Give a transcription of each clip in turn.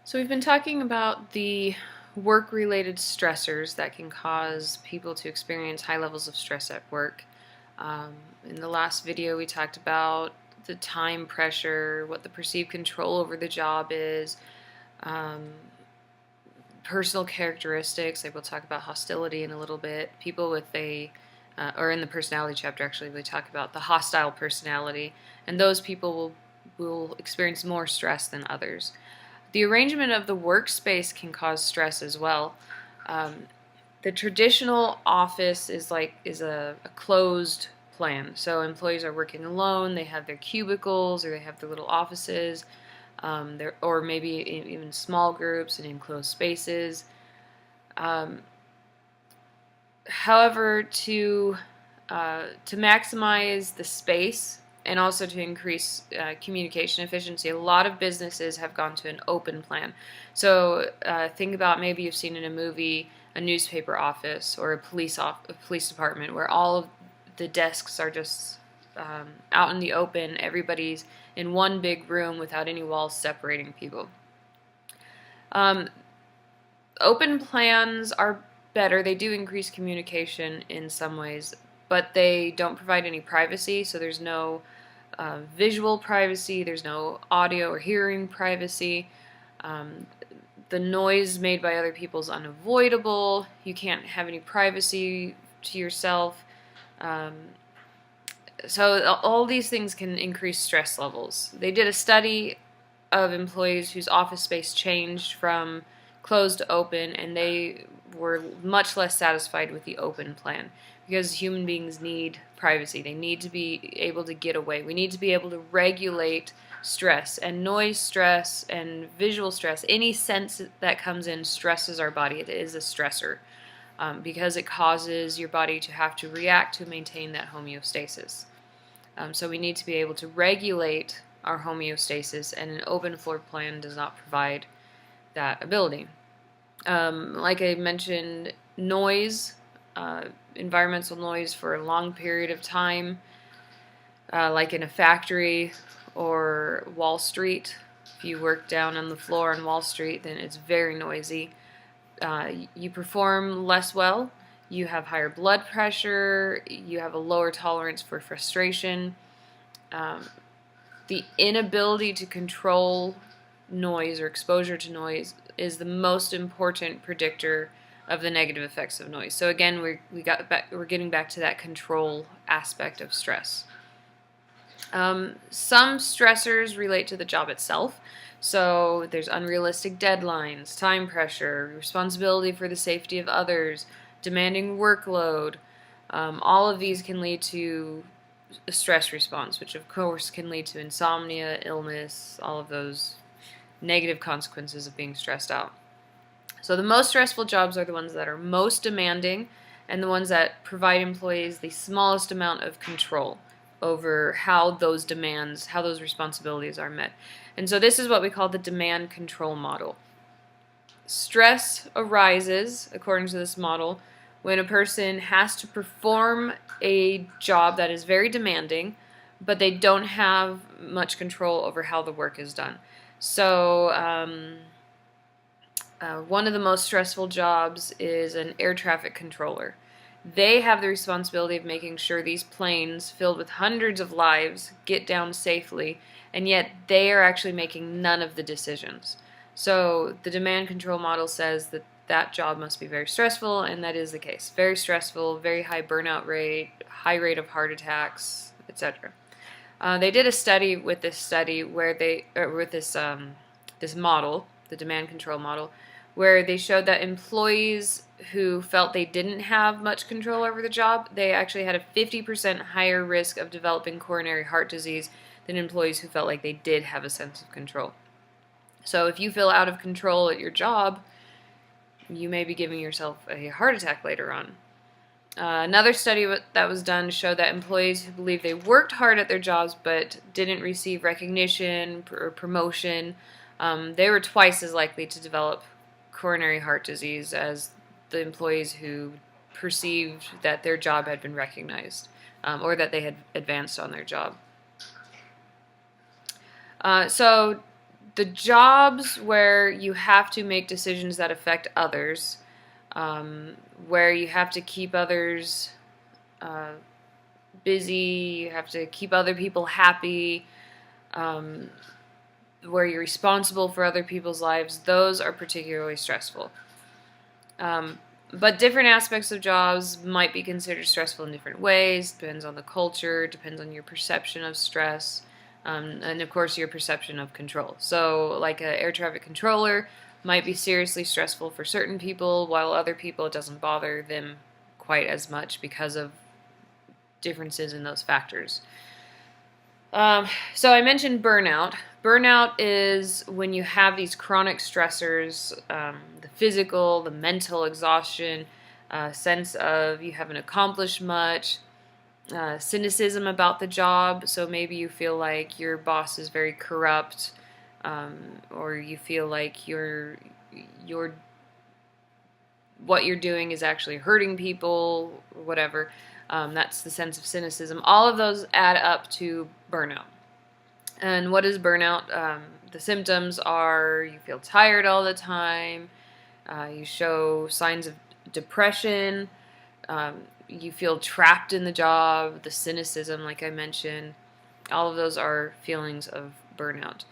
So we've been talking about the work-related stressors that can cause people to experience high levels of stress at work. Um, in the last video, we talked about the time pressure, what the perceived control over the job is, um, personal characteristics. Like we'll talk about hostility in a little bit. People with or in the personality chapter, actually, we talk about the hostile personality, and those people will experience more stress than others. The arrangement of the workspace can cause stress as well. Um, the traditional office is a closed plan. So employees are working alone. They have their cubicles or they have their little offices, or maybe even small groups and enclosed spaces. Um, However, to maximize the space and also to increase communication efficiency, a lot of businesses have gone to an open plan. So think about, maybe you've seen in a movie a newspaper office or a police department where all of the desks are just out in the open. Everybody's in one big room without any walls separating people. Um, Open plans are better. They do increase communication in some ways, but they don't provide any privacy. So there's no visual privacy, there's no audio or hearing privacy. Um, the noise made by other people is unavoidable. You can't have any privacy to yourself. Um, so all these things can increase stress levels. They did a study of employees whose office space changed from closed to open, and they were much less satisfied with the open plan because human beings need privacy. They need to be able to get away. We need to be able to regulate stress, and noise stress and visual stress. Any sense that comes in stresses our body. It is a stressor because it causes your body to have to react to maintain that homeostasis. So we need to be able to regulate our homeostasis, and an open floor plan does not provide that ability. Like I mentioned, noise, environmental noise for a long period of time, like in a factory or Wall Street. If you work down on the floor on Wall Street, then it's very noisy. You perform less well. You have higher blood pressure. You have a lower tolerance for frustration. Um, the inability to control noise or exposure to noise is the most important predictor of the negative effects of noise. So again, we're getting back to that control aspect of stress. Some stressors relate to the job itself. So there's unrealistic deadlines, time pressure, responsibility for the safety of others, demanding workload. All of these can lead to a stress response, which of course can lead to insomnia, illness, all of those negative consequences of being stressed out. So the most stressful jobs are the ones that are most demanding and the ones that provide employees the smallest amount of control over how those demands, how those responsibilities are met. And so this is what we call the demand control model. Stress arises, according to this model, when a person has to perform a job that is very demanding, but they don't have much control over how the work is done. So one of the most stressful jobs is an air traffic controller. They have the responsibility of making sure these planes filled with hundreds of lives get down safely, and yet they are actually making none of the decisions. So the demand control model says that that job must be very stressful, and that is the case. Very stressful, very high burnout rate, high rate of heart attacks, etc. They did a study with this this model, the demand control model, where they showed that employees who felt they didn't have much control over the job, they actually had a 50% higher risk of developing coronary heart disease than employees who felt like they did have a sense of control. So if you feel out of control at your job, you may be giving yourself a heart attack later on. Another study that was done showed that employees who believed they worked hard at their jobs but didn't receive recognition or promotion, they were twice as likely to develop coronary heart disease as the employees who perceived that their job had been recognized or that they had advanced on their job. So the jobs where you have to make decisions that affect others, where you have to keep others uh, busy, you have to keep other people happy, um, where you're responsible for other people's lives, those are particularly stressful. But different aspects of jobs might be considered stressful in different ways. Depends on the culture, depends on your perception of stress, and of course your perception of control. So, like an air traffic controller might be seriously stressful for certain people, while other people it doesn't bother them quite as much because of differences in those factors. So I mentioned burnout. Burnout is when you have these chronic stressors, the physical, the mental exhaustion, sense of you haven't accomplished much, cynicism about the job. So maybe you feel like your boss is very corrupt, or you feel like your what you're doing is actually hurting people, or whatever. That's the sense of cynicism. All of those add up to burnout. And what is burnout? The symptoms are you feel tired all the time, you show signs of depression, you feel trapped in the job, the cynicism, like I mentioned. All of those are feelings of burnout.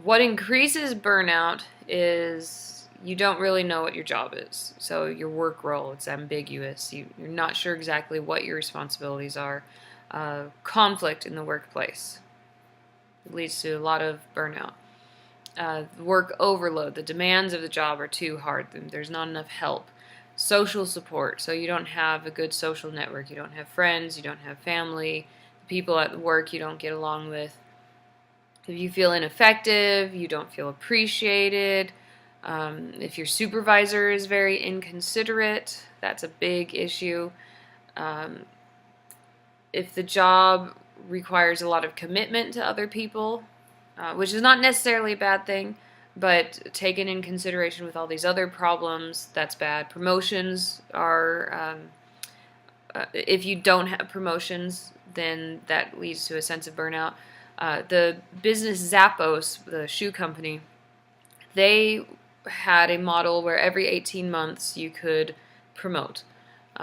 What increases burnout is you don't really know what your job is. So your work role, it's ambiguous. You're not sure exactly what your responsibilities are. Conflict in the workplace. It leads to a lot of burnout. Work overload. The demands of the job are too hard. There's not enough help. Social support. So you don't have a good social network. You don't have friends. You don't have family. The people at work you don't get along with. If you feel ineffective, you don't feel appreciated. If your supervisor is very inconsiderate, that's a big issue. If the job requires a lot of commitment to other people, which is not necessarily a bad thing, but taken in consideration with all these other problems, that's bad. Promotions are, if you don't have promotions, then that leads to a sense of burnout. The business Zappos, the shoe company, they had a model where every 18 months you could promote.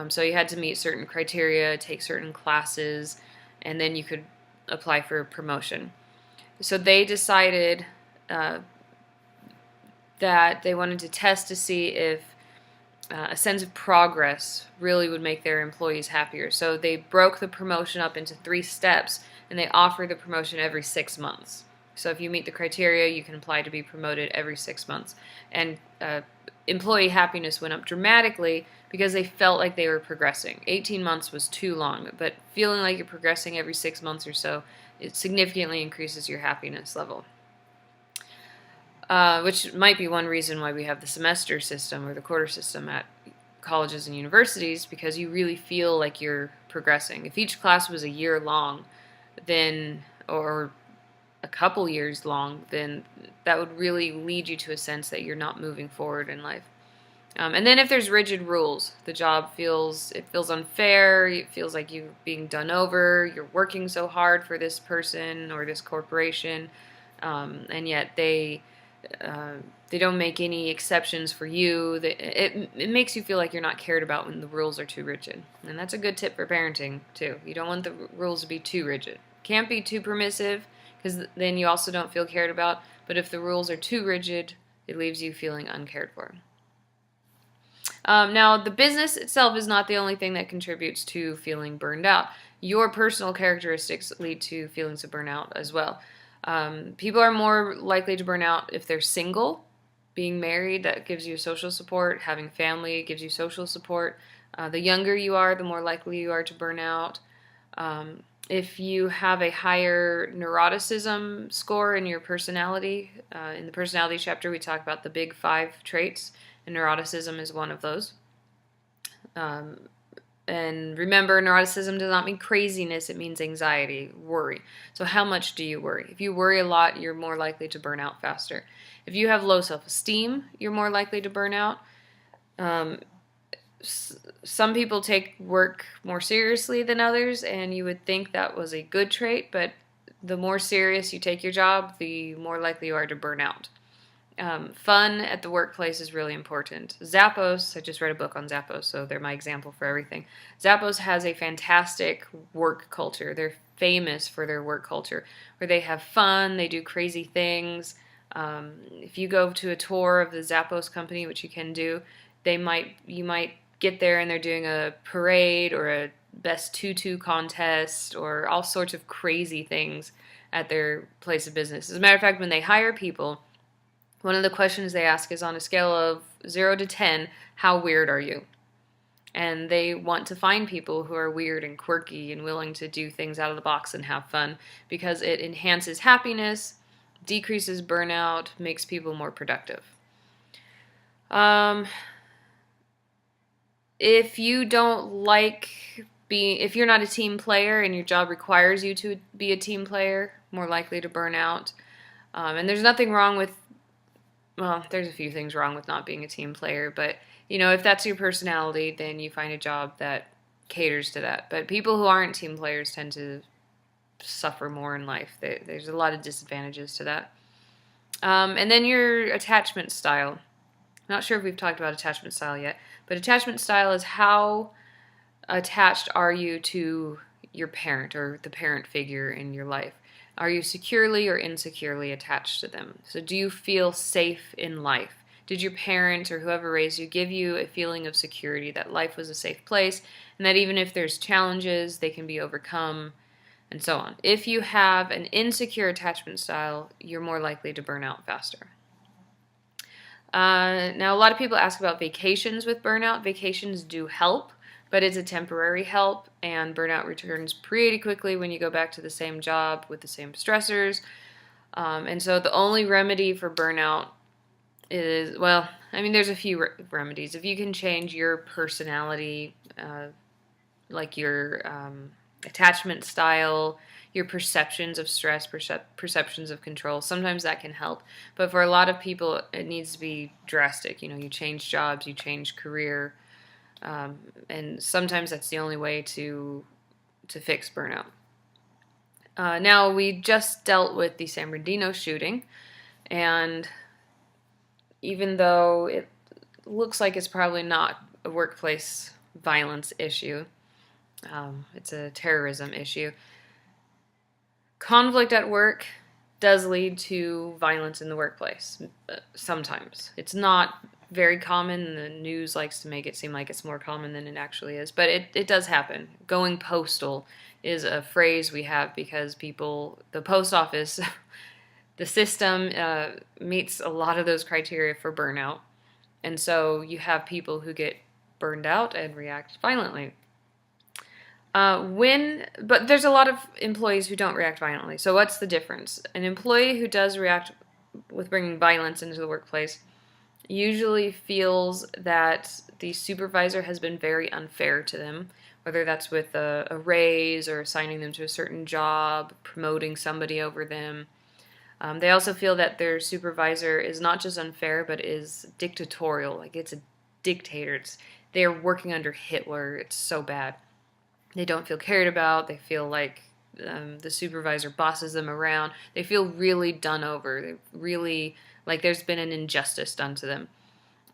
So you had to meet certain criteria, take certain classes, and then you could apply for a promotion. So they decided that they wanted to test to see if a sense of progress really would make their employees happier. So they broke the promotion up into 3 steps, and they offer the promotion every 6 months. So if you meet the criteria, you can apply to be promoted every 6 months. And employee happiness went up dramatically because they felt like they were progressing. 18 months was too long, but feeling like you're progressing every 6 months or so, it significantly increases your happiness level. Which might be one reason why we have the semester system or the quarter system at colleges and universities, because you really feel like you're progressing. If each class was a year long, then, or a couple years long, then that would really lead you to a sense that you're not moving forward in life. And then if there's rigid rules, the job feels unfair, it feels like you're being done over, you're working so hard for this person or this corporation, and yet they don't make any exceptions for you. It makes you feel like you're not cared about when the rules are too rigid. And that's a good tip for parenting, too. You don't want the rules to be too rigid. Can't be too permissive, because then you also don't feel cared about. But if the rules are too rigid, it leaves you feeling uncared for. Now, the business itself is not the only thing that contributes to feeling burned out. Your personal characteristics lead to feelings of burnout as well. People are more likely to burn out if they're single. Being married, that gives you social support. Having family gives you social support. The younger you are, the more likely you are to burn out. If you have a higher neuroticism score in your personality, in the personality chapter we talk about the big 5 traits, and neuroticism is one of those. And remember, neuroticism does not mean craziness, it means anxiety, worry. So how much do you worry? If you worry a lot, you're more likely to burn out faster. If you have low self-esteem, you're more likely to burn out. Some people take work more seriously than others, and you would think that was a good trait, but the more serious you take your job, the more likely you are to burn out. Fun at the workplace is really important. Zappos, I just read a book on Zappos, so they're my example for everything. Zappos has a fantastic work culture. They're famous for their work culture, where they have fun, they do crazy things. If you go to a tour of the Zappos company, which you can do, you might get there and they're doing a parade or a best tutu contest or all sorts of crazy things at their place of business. As a matter of fact, when they hire people, one of the questions they ask is on a scale of 0 to 10, how weird are you? And they want to find people who are weird and quirky and willing to do things out of the box and have fun because it enhances happiness, decreases burnout, makes people more productive. If you don't like if you're not a team player and your job requires you to be a team player, more likely to burn out. And there's nothing wrong with, well, there's a few things wrong with not being a team player, but if that's your personality, then you find a job that caters to that. But people who aren't team players tend to suffer more in life. There's a lot of disadvantages to that. And then your attachment style. I'm not sure if we've talked about attachment style yet, but attachment style is how attached are you to your parent or the parent figure in your life. Are you securely or insecurely attached to them? So do you feel safe in life? Did your parents or whoever raised you give you a feeling of security, that life was a safe place, and that even if there's challenges, they can be overcome, and so on? If you have an insecure attachment style, you're more likely to burn out faster. Now, a lot of people ask about vacations with burnout. Vacations do help, but it's a temporary help, and burnout returns pretty quickly when you go back to the same job with the same stressors. And so the only remedy for burnout is, well, I mean, there's a few remedies. If you can change your personality, like your attachment style, your perceptions of stress, perceptions of control, sometimes that can help. But for a lot of people, it needs to be drastic. You change jobs, you change career, and sometimes that's the only way to fix burnout. Now, we just dealt with the San Bernardino shooting, and even though it looks like it's probably not a workplace violence issue, it's a terrorism issue, conflict at work does lead to violence in the workplace. Sometimes. It's not very common. The news likes to make it seem like it's more common than it actually is, but it does happen. Going postal is a phrase we have because the post office, the system meets a lot of those criteria for burnout, and so you have people who get burned out and react violently. But there's a lot of employees who don't react violently. So what's the difference? An employee who does react with bringing violence into the workplace usually feels that the supervisor has been very unfair to them, whether that's with a raise or assigning them to a certain job, promoting somebody over them. They also feel that their supervisor is not just unfair, but is dictatorial. Like it's a dictator. They're working under Hitler. It's so bad. They don't feel cared about. They feel like the supervisor bosses them around. They feel really done over. They really like there's been an injustice done to them.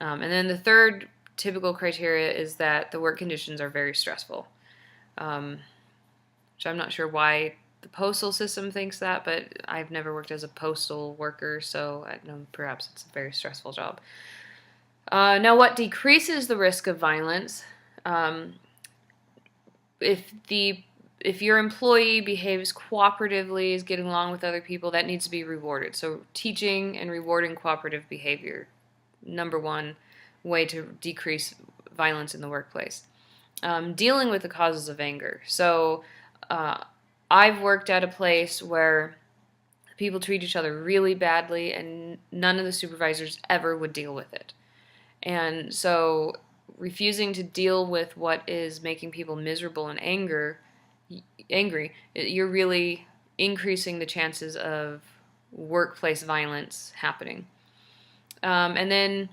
And then the third typical criteria is that the work conditions are very stressful, which I'm not sure why the postal system thinks that, but I've never worked as a postal worker, so I know perhaps it's a very stressful job. Now, what decreases the risk of violence? If your employee behaves cooperatively, is getting along with other people, that needs to be rewarded. So teaching and rewarding cooperative behavior, number one way to decrease violence in the workplace. Dealing with the causes of anger. So I've worked at a place where people treat each other really badly and none of the supervisors ever would deal with it. And so refusing to deal with what is making people miserable and angry, you're really increasing the chances of workplace violence happening. And then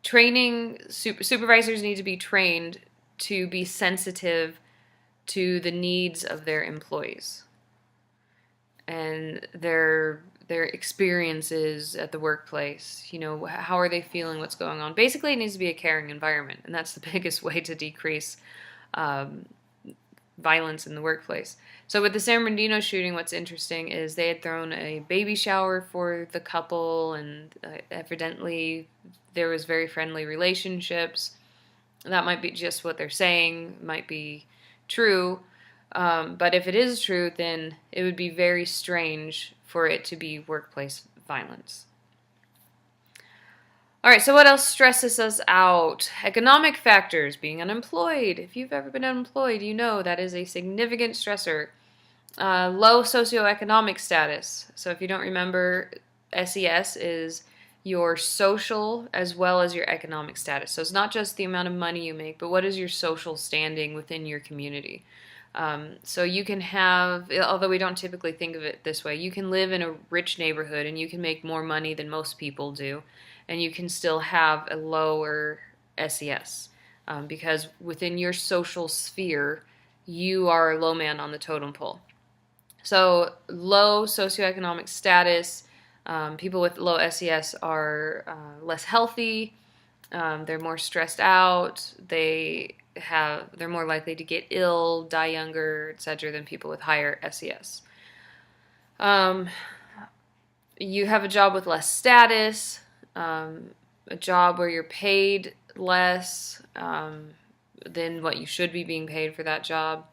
training, supervisors need to be trained to be sensitive to the needs of their employees. and their experiences at the workplace. How are they feeling? What's going on? Basically, it needs to be a caring environment, and that's the biggest way to decrease um, violence in the workplace. So with the San Bernardino shooting, what's interesting is they had thrown a baby shower for the couple, and evidently there was very friendly relationships. That might be just what they're saying, might be true. But if it is true, then it would be very strange for it to be workplace violence. All right, so what else stresses us out? Economic factors, being unemployed. If you've ever been unemployed, you know that is a significant stressor. Low socioeconomic status. So if you don't remember, SES is your social as well as your economic status. So it's not just the amount of money you make, but what is your social standing within your community. So you can have, although we don't typically think of it this way, you can live in a rich neighborhood and you can make more money than most people do, and you can still have a lower SES because within your social sphere, you are a low man on the totem pole. So low socioeconomic status, people with low SES are less healthy, they're more stressed out, they're more likely to get ill, die younger, etc. than people with higher SES. You have a job with less status, a job where you're paid less than what you should be being paid for that job.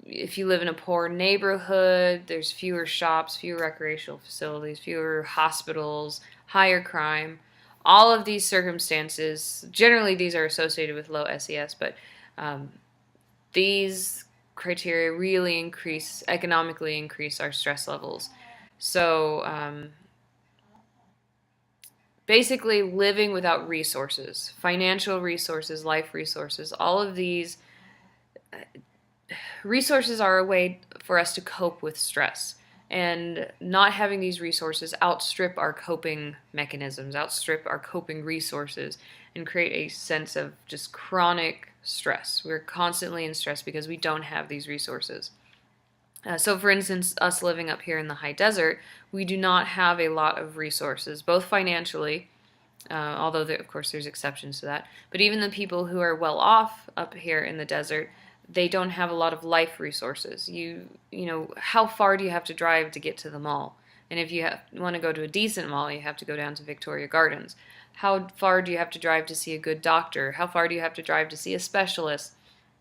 If you live in a poor neighborhood, there's fewer shops, fewer recreational facilities, fewer hospitals, higher crime. All of these circumstances, generally these are associated with low SES, but these criteria really economically increase our stress levels. So basically living without resources, financial resources, life resources, all of these resources are a way for us to cope with stress. And not having these resources outstrip our coping mechanisms, outstrip our coping resources, and create a sense of just chronic stress. We're constantly in stress because we don't have these resources. So for instance, us living up here in the high desert, we do not have a lot of resources, both financially, although of course there's exceptions to that, but even the people who are well off up here in the desert, they don't have a lot of life resources. You know, how far do you have to drive to get to the mall? And if you want to go to a decent mall, you have to go down to Victoria Gardens. How far do you have to drive to see a good doctor? How far do you have to drive to see a specialist?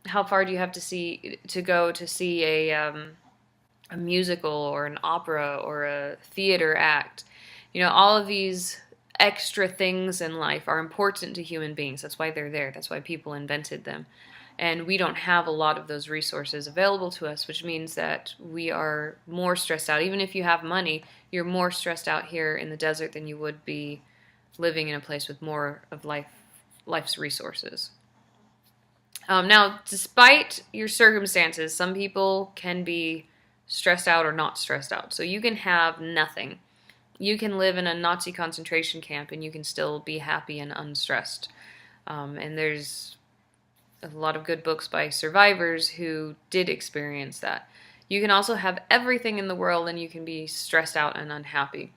How far do you have to go to see a musical or an opera or a theater act? All of these extra things in life are important to human beings. That's why they're there. That's why people invented them. And we don't have a lot of those resources available to us, which means that we are more stressed out. Even if you have money, you're more stressed out here in the desert than you would be living in a place with more of life's resources. Now, despite your circumstances, some people can be stressed out or not stressed out. So you can have nothing. You can live in a Nazi concentration camp and you can still be happy and unstressed. And there's a lot of good books by survivors who did experience that. You can also have everything in the world and you can be stressed out and unhappy.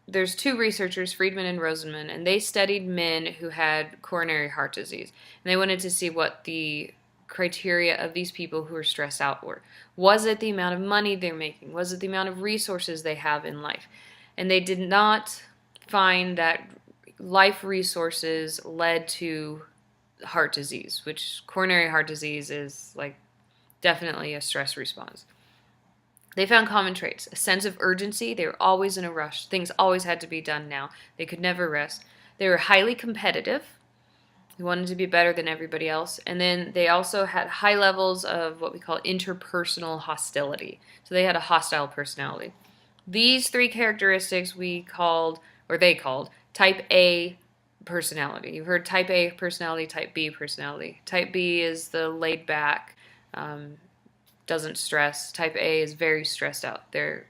There's two researchers, Friedman and Rosenman, and they studied men who had coronary heart disease. And they wanted to see what the criteria of these people who were stressed out were. Was it the amount of money they're making? Was it the amount of resources they have in life? And they did not find that life resources led to heart disease, which coronary heart disease is like definitely a stress response. They found common traits: a sense of urgency. They were always in a rush. Things always had to be done now. They could never rest. They were highly competitive. They wanted to be better than everybody else. And then they also had high levels of what we call interpersonal hostility. So they had a hostile personality. These three characteristics they called Type A personality. You've heard Type A personality, Type B personality. Type B is the laid back, doesn't stress. Type A is very stressed out. They're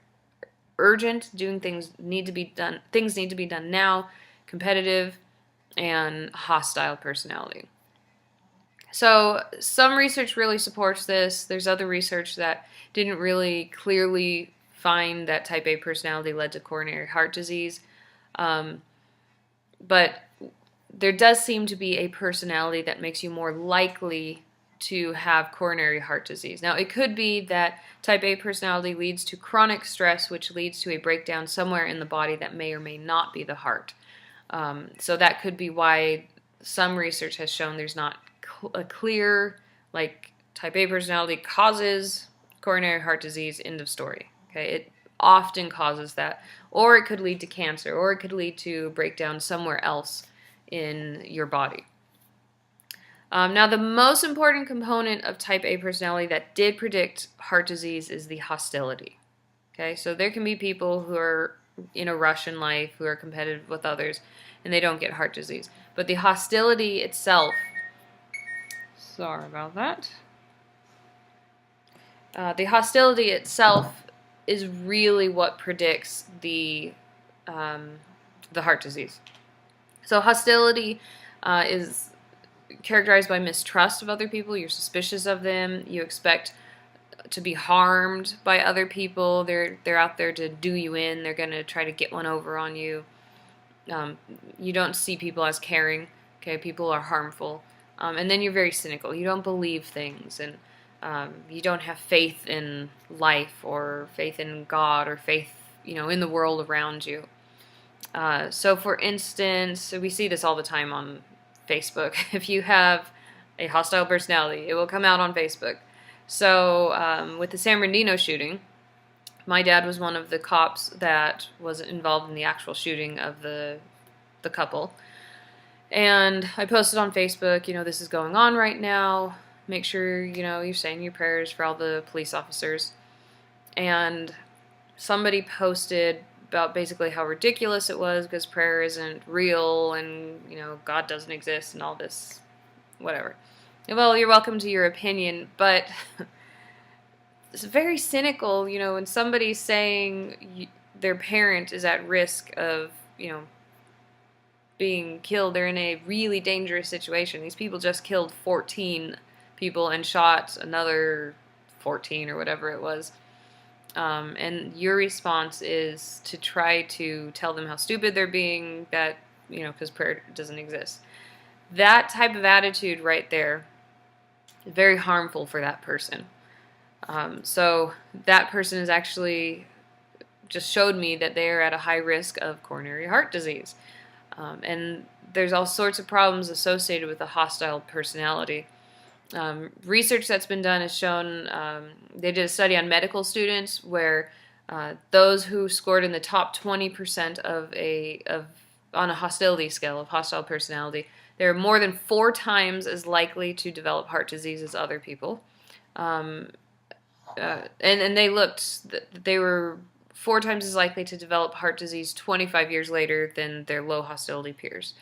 urgent, things need to be done now, competitive, and hostile personality. So some research really supports this. There's other research that didn't really clearly find that type A personality led to coronary heart disease. Um, but there does seem to be a personality that makes you more likely to have coronary heart disease. Now, it could be that type A personality leads to chronic stress, which leads to a breakdown somewhere in the body that may or may not be the heart. So that could be why some research has shown there's not a clear, like, type A personality causes coronary heart disease, end of story. Okay, it often causes that, or it could lead to cancer, or it could lead to breakdown somewhere else in your body. Now, the most important component of type A personality that did predict heart disease is the hostility. Okay, so there can be people who are in a rush in life, who are competitive with others, and they don't get heart disease. But the hostility itself, sorry about that. The hostility itself is really what predicts the heart disease. So hostility is characterized by mistrust of other people. You're suspicious of them. You expect to be harmed by other people. They're out there to do you in. They're going to try to get one over on you. You don't see people as caring. Okay, people are harmful. And then you're very cynical. You don't believe things, and you don't have faith in life or faith in God or faith, in the world around you. So, for instance, we see this all the time on Facebook. If you have a hostile personality, it will come out on Facebook. So, with the San Bernardino shooting, my dad was one of the cops that was involved in the actual shooting of the couple. And I posted on Facebook, this is going on right now. Make sure, you're saying your prayers for all the police officers. And somebody posted about basically how ridiculous it was because prayer isn't real and, God doesn't exist and all this, whatever. Well, you're welcome to your opinion, but it's very cynical, when somebody's saying their parent is at risk of, being killed. They're in a really dangerous situation. These people just killed 14 people and shot another 14 or whatever it was. And your response is to try to tell them how stupid they're being, that, because prayer doesn't exist. That type of attitude right there is very harmful for that person. So that person is actually just showed me that they are at a high risk of coronary heart disease. And there's all sorts of problems associated with a hostile personality. Research that's been done has shown, they did a study on medical students where those who scored in the top 20% on a hostility scale of hostile personality, they're more than 4 times as likely to develop heart disease as other people. And they looked, they were 4 times as likely to develop heart disease 25 years later than their low hostility peers.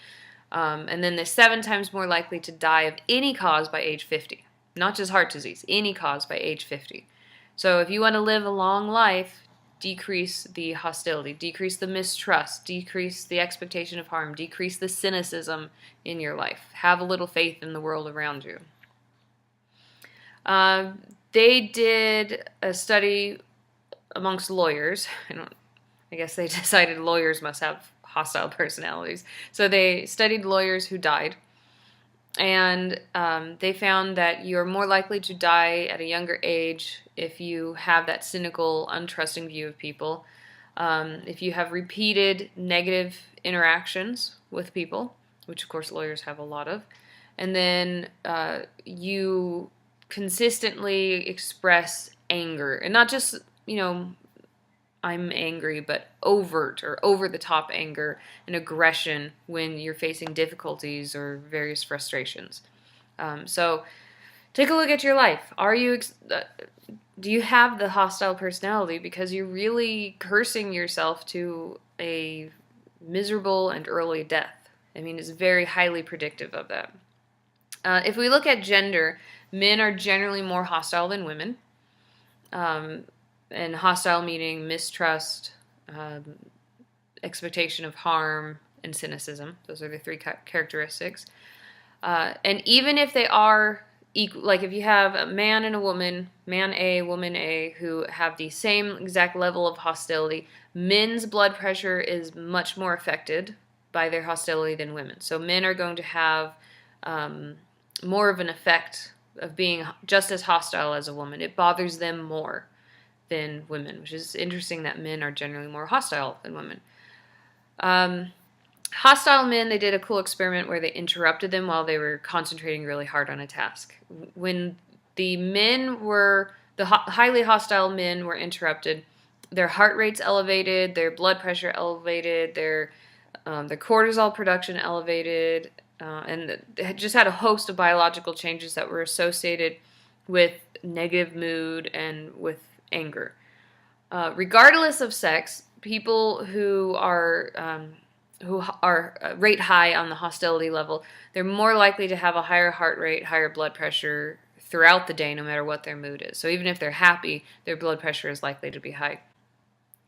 And then they're 7 times more likely to die of any cause by age 50. Not just heart disease, any cause by age 50. So if you want to live a long life, decrease the hostility, decrease the mistrust, decrease the expectation of harm, decrease the cynicism in your life. Have a little faith in the world around you. They did a study amongst lawyers. I guess they decided lawyers must have hostile personalities. So they studied lawyers who died, and they found that you're more likely to die at a younger age if you have that cynical, untrusting view of people, if you have repeated negative interactions with people, which of course lawyers have a lot of, and then you consistently express anger, and not just, I'm angry, but overt or over-the-top anger and aggression when you're facing difficulties or various frustrations. So take a look at your life. Do you have the hostile personality because you're really cursing yourself to a miserable and early death? I mean, it's very highly predictive of that. If we look at gender, men are generally more hostile than women. And hostile meaning mistrust, expectation of harm, and cynicism. Those are the 3 characteristics. And even if they are equal, like if you have a man and a woman, man A, woman A, who have the same exact level of hostility, men's blood pressure is much more affected by their hostility than women. So men are going to have more of an effect of being just as hostile as a woman. It bothers them more than women, which is interesting that men are generally more hostile than women. Hostile men, they did a cool experiment where they interrupted them while they were concentrating really hard on a task. When the highly hostile men were interrupted, their heart rates elevated, their blood pressure elevated, their cortisol production elevated, and it just had a host of biological changes that were associated with negative mood and with anger. Regardless of sex, people who are rate high on the hostility level, they're more likely to have a higher heart rate, higher blood pressure throughout the day, no matter what their mood is. So even if they're happy, their blood pressure is likely to be high.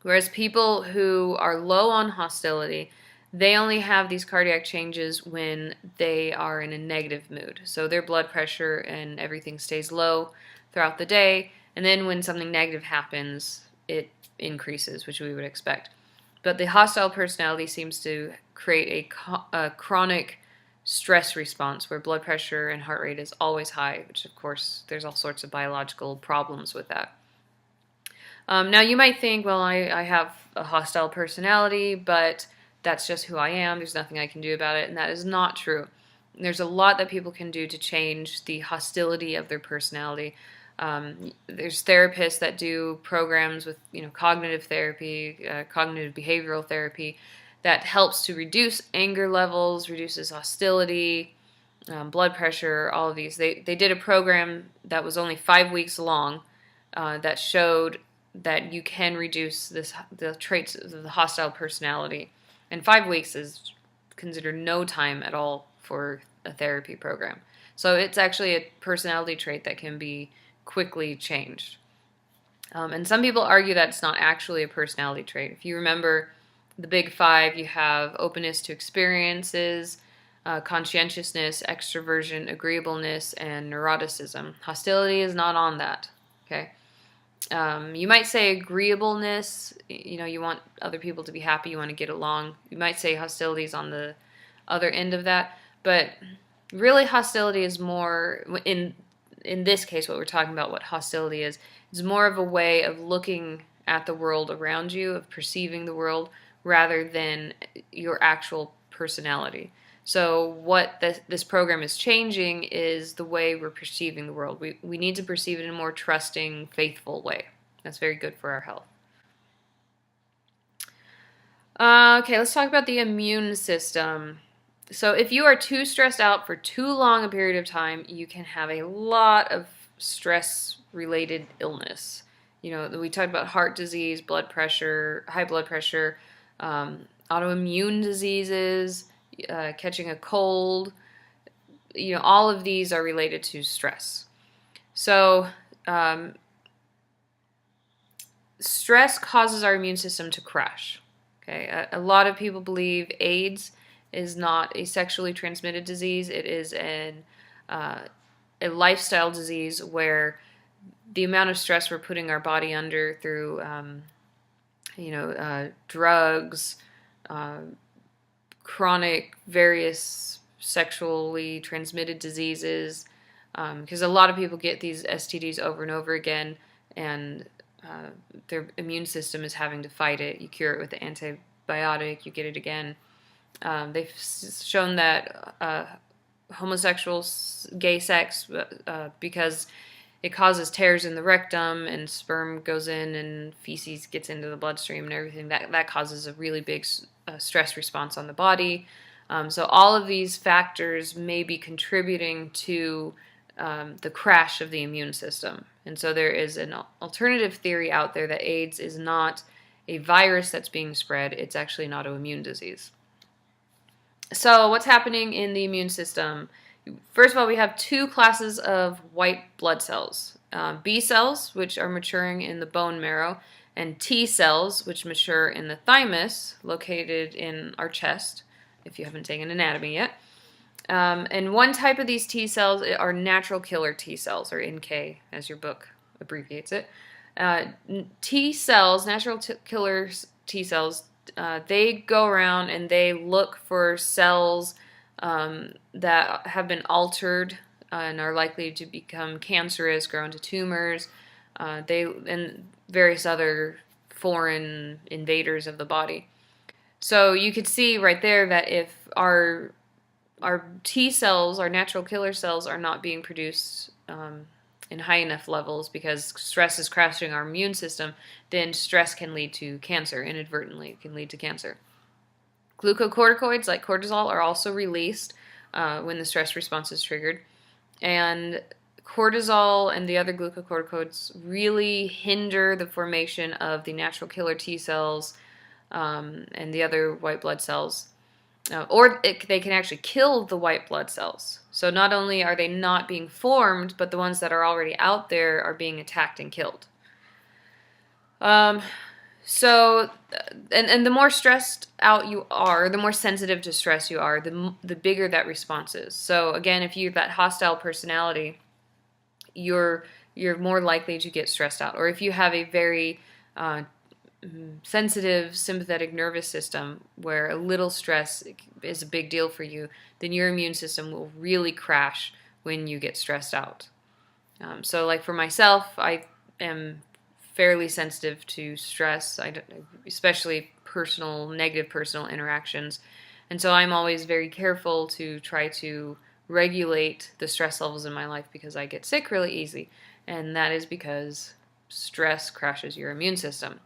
Whereas people who are low on hostility, they only have these cardiac changes when they are in a negative mood. So their blood pressure and everything stays low throughout the day, and then when something negative happens, it increases, which we would expect. But the hostile personality seems to create a chronic stress response where blood pressure and heart rate is always high, which of course there's all sorts of biological problems with that. Now you might think, well, I have a hostile personality, but that's just who I am. There's nothing I can do about it, and that is not true. There's a lot that people can do to change the hostility of their personality. There's therapists that do programs with cognitive therapy, cognitive behavioral therapy, that helps to reduce anger levels, reduces hostility, blood pressure, all of these. They did a program that was only 5 weeks long that showed that you can reduce the traits of the hostile personality. And 5 weeks is considered no time at all for a therapy program. So it's actually a personality trait that can be quickly changed. And some people argue that it's not actually a personality trait. If you remember the big five, you have openness to experiences, conscientiousness, extroversion, agreeableness, and neuroticism. Hostility is not on that. Okay. You might say agreeableness, you want other people to be happy, you want to get along. You might say hostility is on the other end of that, but really hostility is more, in this case, what we're talking about, what hostility is more of a way of looking at the world around you, of perceiving the world, rather than your actual personality. So what this program is changing is the way we're perceiving the world. We need to perceive it in a more trusting, faithful way. That's very good for our health. Okay, let's talk about the immune system. So if you are too stressed out for too long a period of time, you can have a lot of stress-related illness. We talked about heart disease, blood pressure, high blood pressure, autoimmune diseases, catching a cold. All of these are related to stress. So stress causes our immune system to crash. Okay, a lot of people believe AIDS is not a sexually transmitted disease. It is a lifestyle disease where the amount of stress we're putting our body under through, drugs, chronic various sexually transmitted diseases, because a lot of people get these STDs over and over again, and their immune system is having to fight it. You cure it with an antibiotic, you get it again. They've shown that homosexual gay sex, because it causes tears in the rectum and sperm goes in and feces gets into the bloodstream and everything, that causes a really big stress response on the body. So all of these factors may be contributing to the crash of the immune system. And so there is an alternative theory out there that AIDS is not a virus that's being spread, it's actually an autoimmune disease. So what's happening in the immune system? First of all, we have two classes of white blood cells. B cells, which are maturing in the bone marrow, and T cells, which mature in the thymus, located in our chest, if you haven't taken anatomy yet. And one type of these T cells are natural killer T cells, or NK, as your book abbreviates it. T cells, natural killer T cells, they go around and they look for cells that have been altered and are likely to become cancerous, grow into tumors, and various other foreign invaders of the body. So you could see right there that if our T cells, our natural killer cells, are not being produced in high enough levels because stress is crashing our immune system, then stress can lead to cancer, inadvertently. It can lead to cancer. Glucocorticoids like cortisol are also released when the stress response is triggered. And cortisol and the other glucocorticoids really hinder the formation of the natural killer T cells and the other white blood cells. They can actually kill the white blood cells. So not only are they not being formed, but the ones that are already out there are being attacked and killed. And the more stressed out you are, the more sensitive to stress you are, the bigger that response is. So again, if you have that hostile personality, you're more likely to get stressed out. Or if you have a very sensitive sympathetic nervous system where a little stress is a big deal for you, then your immune system will really crash when you get stressed out. So like for myself, I am fairly sensitive to stress, especially negative personal interactions. And so I'm always very careful to try to regulate the stress levels in my life because I get sick really easy. And that is because stress crashes your immune system.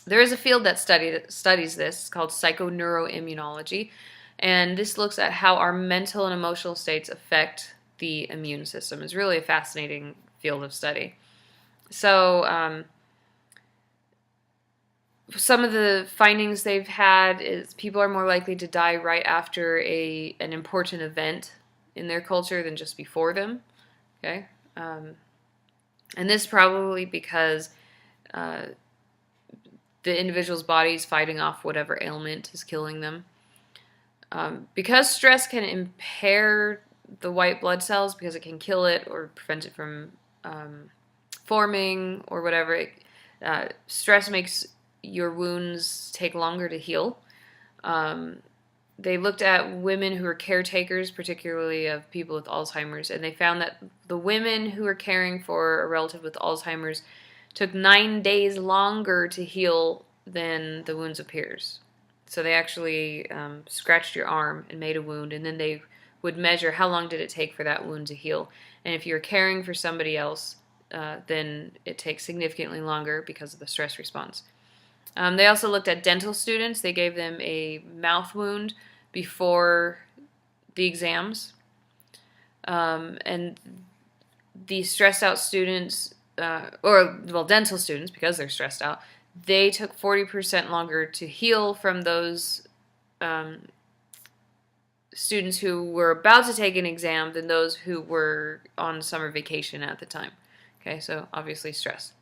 There is a field that studies this. It's called psychoneuroimmunology. And this looks at how our mental and emotional states affect the immune system. It's really a fascinating field of study. So some of the findings they've had is people are more likely to die right after an important event in their culture than just before them. Okay, and this probably because the individual's body is fighting off whatever ailment is killing them. Because stress can impair the white blood cells because it can kill it or prevent it from forming or whatever. Stress makes your wounds take longer to heal. They looked at women who were caretakers, particularly of people with Alzheimer's, and they found that the women who were caring for a relative with Alzheimer's took 9 days longer to heal than the wounds of peers. So they actually scratched your arm and made a wound, and then they would measure how long did it take for that wound to heal. And if you're caring for somebody else, then it takes significantly longer because of the stress response. They also looked at dental students. They gave them a mouth wound before the exams. And the stressed out students, dental students, because they're stressed out, they took 40% longer to heal from those students who were about to take an exam than those who were on summer vacation at the time. Okay, so obviously stress.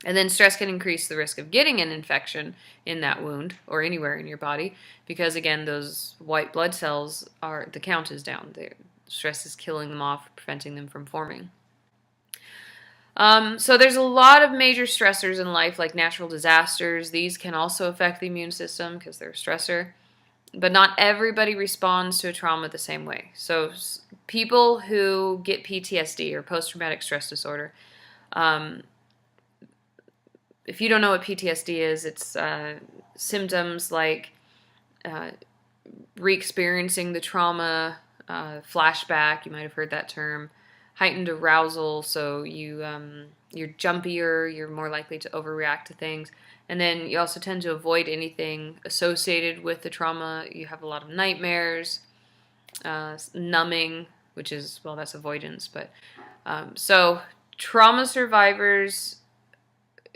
And then stress can increase the risk of getting an infection in that wound or anywhere in your body because, again, those white blood cells the count is down. Stress is killing them off, preventing them from forming. So there's a lot of major stressors in life, like natural disasters. These can also affect the immune system because they're a stressor. But not everybody responds to a trauma the same way. So people who get PTSD or post-traumatic stress disorder, if you don't know what PTSD is, it's symptoms like re-experiencing the trauma, flashback, you might have heard that term, heightened arousal, so you're jumpier, you're more likely to overreact to things. And then you also tend to avoid anything associated with the trauma. You have a lot of nightmares, numbing, which is, well, that's avoidance. But so trauma survivors,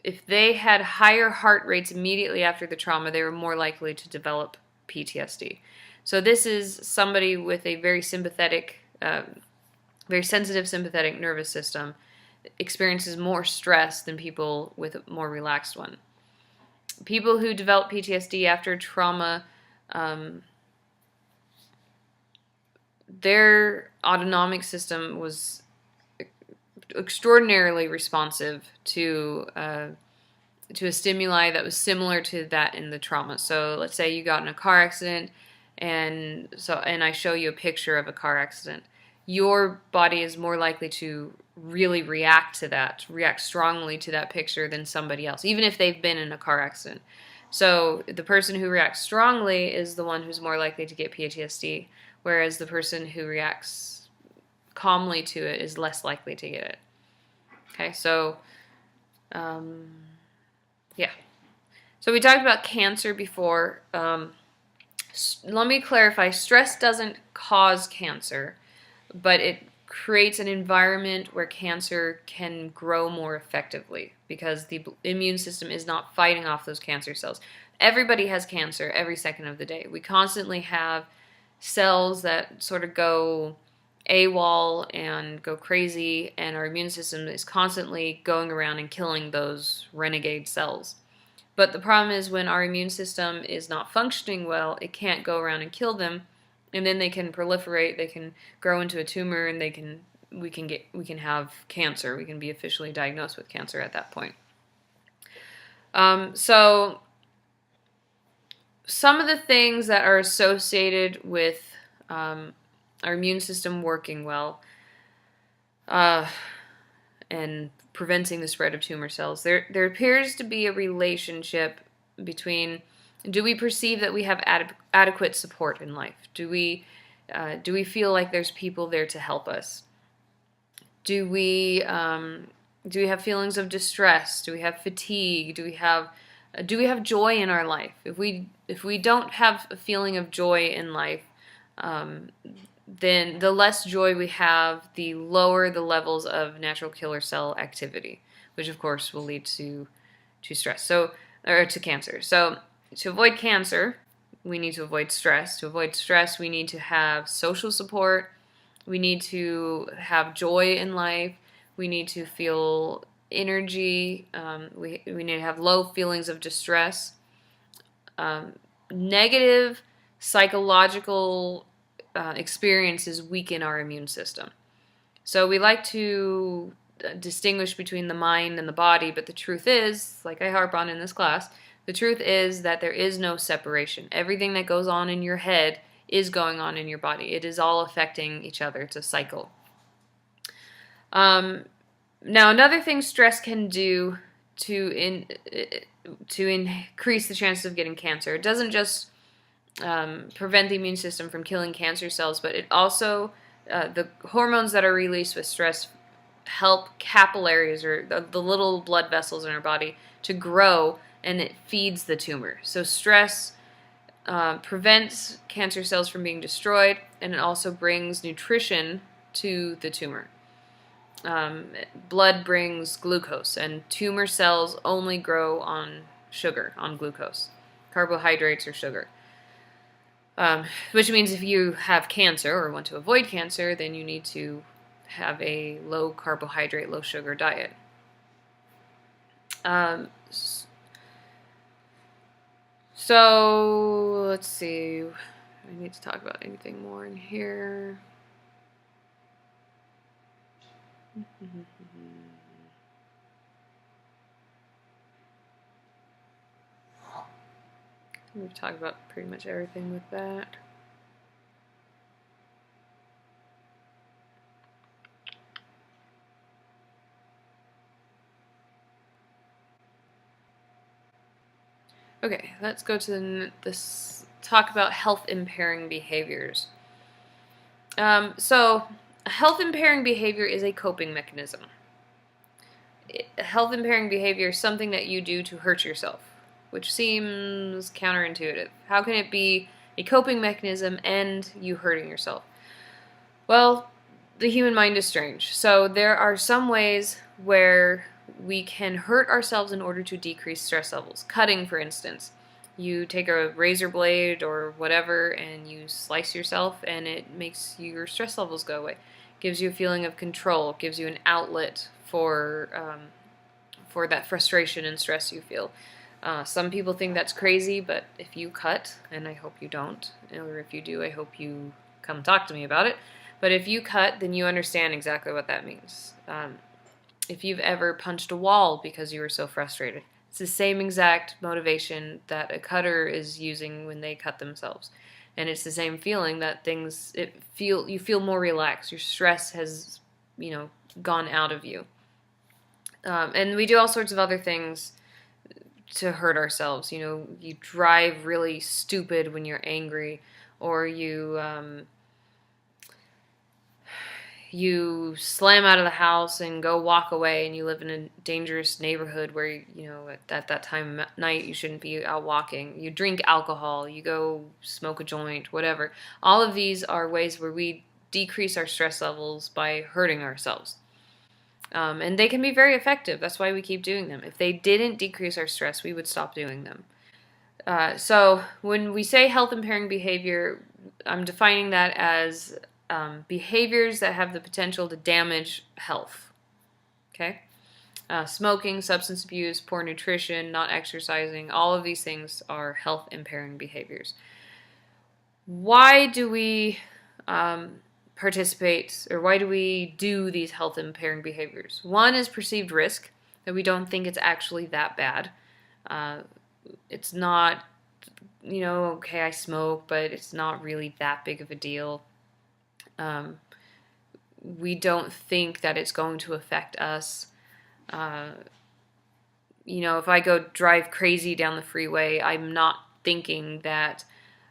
if they had higher heart rates immediately after the trauma, they were more likely to develop PTSD. So this is somebody with a very sympathetic, very sensitive sympathetic nervous system experiences more stress than people with a more relaxed one. People who develop PTSD after trauma their autonomic system was extraordinarily responsive to a stimuli that was similar to that in the trauma. So let's say you got in a car accident, and I show you a picture of a car accident. Your body is more likely to really react strongly to that picture than somebody else, even if they've been in a car accident. So the person who reacts strongly is the one who's more likely to get PTSD, whereas the person who reacts calmly to it is less likely to get it. Okay, so yeah. So we talked about cancer before. Let me clarify. Stress doesn't cause cancer, but it creates an environment where cancer can grow more effectively because the immune system is not fighting off those cancer cells. Everybody has cancer every second of the day. We constantly have cells that sort of go AWOL and go crazy, and our immune system is constantly going around and killing those renegade cells. But the problem is when our immune system is not functioning well, it can't go around and kill them, and then they can proliferate, they can grow into a tumor, and we can have cancer. We can be officially diagnosed with cancer at that point. So some of the things that are associated with our immune system working well and preventing the spread of tumor cells, there appears to be a relationship between, do we perceive that we have adequate support in life? Do we feel like there's people there to help us? Do we have feelings of distress? Do we have fatigue? Do we have joy in our life? If we don't have a feeling of joy in life, then the less joy we have, the lower the levels of natural killer cell activity, which of course will lead to stress. Or to cancer. So to avoid cancer, we need to avoid stress. To avoid stress, we need to have social support. We need to have joy in life. We need to feel energy. We need to have low feelings of distress. Negative psychological experiences weaken our immune system. So we like to distinguish between the mind and the body, but the truth is, like I harp on in this class, the truth is that there is no separation. Everything that goes on in your head is going on in your body. It is all affecting each other. It's a cycle. Now, another thing stress can do to increase the chances of getting cancer, it doesn't just prevent the immune system from killing cancer cells, but it also, the hormones that are released with stress help capillaries, or the little blood vessels in our body, to grow, and it feeds the tumor. So stress prevents cancer cells from being destroyed, and it also brings nutrition to the tumor. Blood brings glucose, and tumor cells only grow on sugar, on glucose, carbohydrates or sugar. Which means if you have cancer or want to avoid cancer, then you need to have a low carbohydrate, low sugar diet. So let's see. I need to talk about anything more in here. We've talked about pretty much everything with that. Okay, let's go to this talk about health impairing behaviors. So health impairing behavior is a coping mechanism. Health impairing behavior is something that you do to hurt yourself, which seems counterintuitive. How can it be a coping mechanism and you hurting yourself? Well, the human mind is strange. So there are some ways where we can hurt ourselves in order to decrease stress levels. Cutting, for instance. You take a razor blade or whatever and you slice yourself, and it makes your stress levels go away. Gives you a feeling of control, gives you an outlet for that frustration and stress you feel. Some people think that's crazy, but if you cut, and I hope you don't, or if you do, I hope you come talk to me about it. But if you cut, then you understand exactly what that means. If you've ever punched a wall because you were so frustrated, it's the same exact motivation that a cutter is using when they cut themselves. And it's the same feeling that you feel more relaxed. Your stress has, gone out of you. And we do all sorts of other things to hurt ourselves. You drive really stupid when you're angry, or you slam out of the house and go walk away, and you live in a dangerous neighborhood where, at that time of night you shouldn't be out walking. You drink alcohol, you go smoke a joint, whatever. All of these are ways where we decrease our stress levels by hurting ourselves. And they can be very effective. That's why we keep doing them. If they didn't decrease our stress, we would stop doing them. So when we say health impairing behavior, I'm defining that as behaviors that have the potential to damage health. Okay? Smoking, substance abuse, poor nutrition, not exercising, all of these things are health impairing behaviors. Why do we participate, or why do we do these health impairing behaviors? One is perceived risk, that we don't think it's actually that bad. It's not, okay, I smoke, but it's not really that big of a deal. We don't think that it's going to affect us. If I go drive crazy down the freeway, I'm not thinking that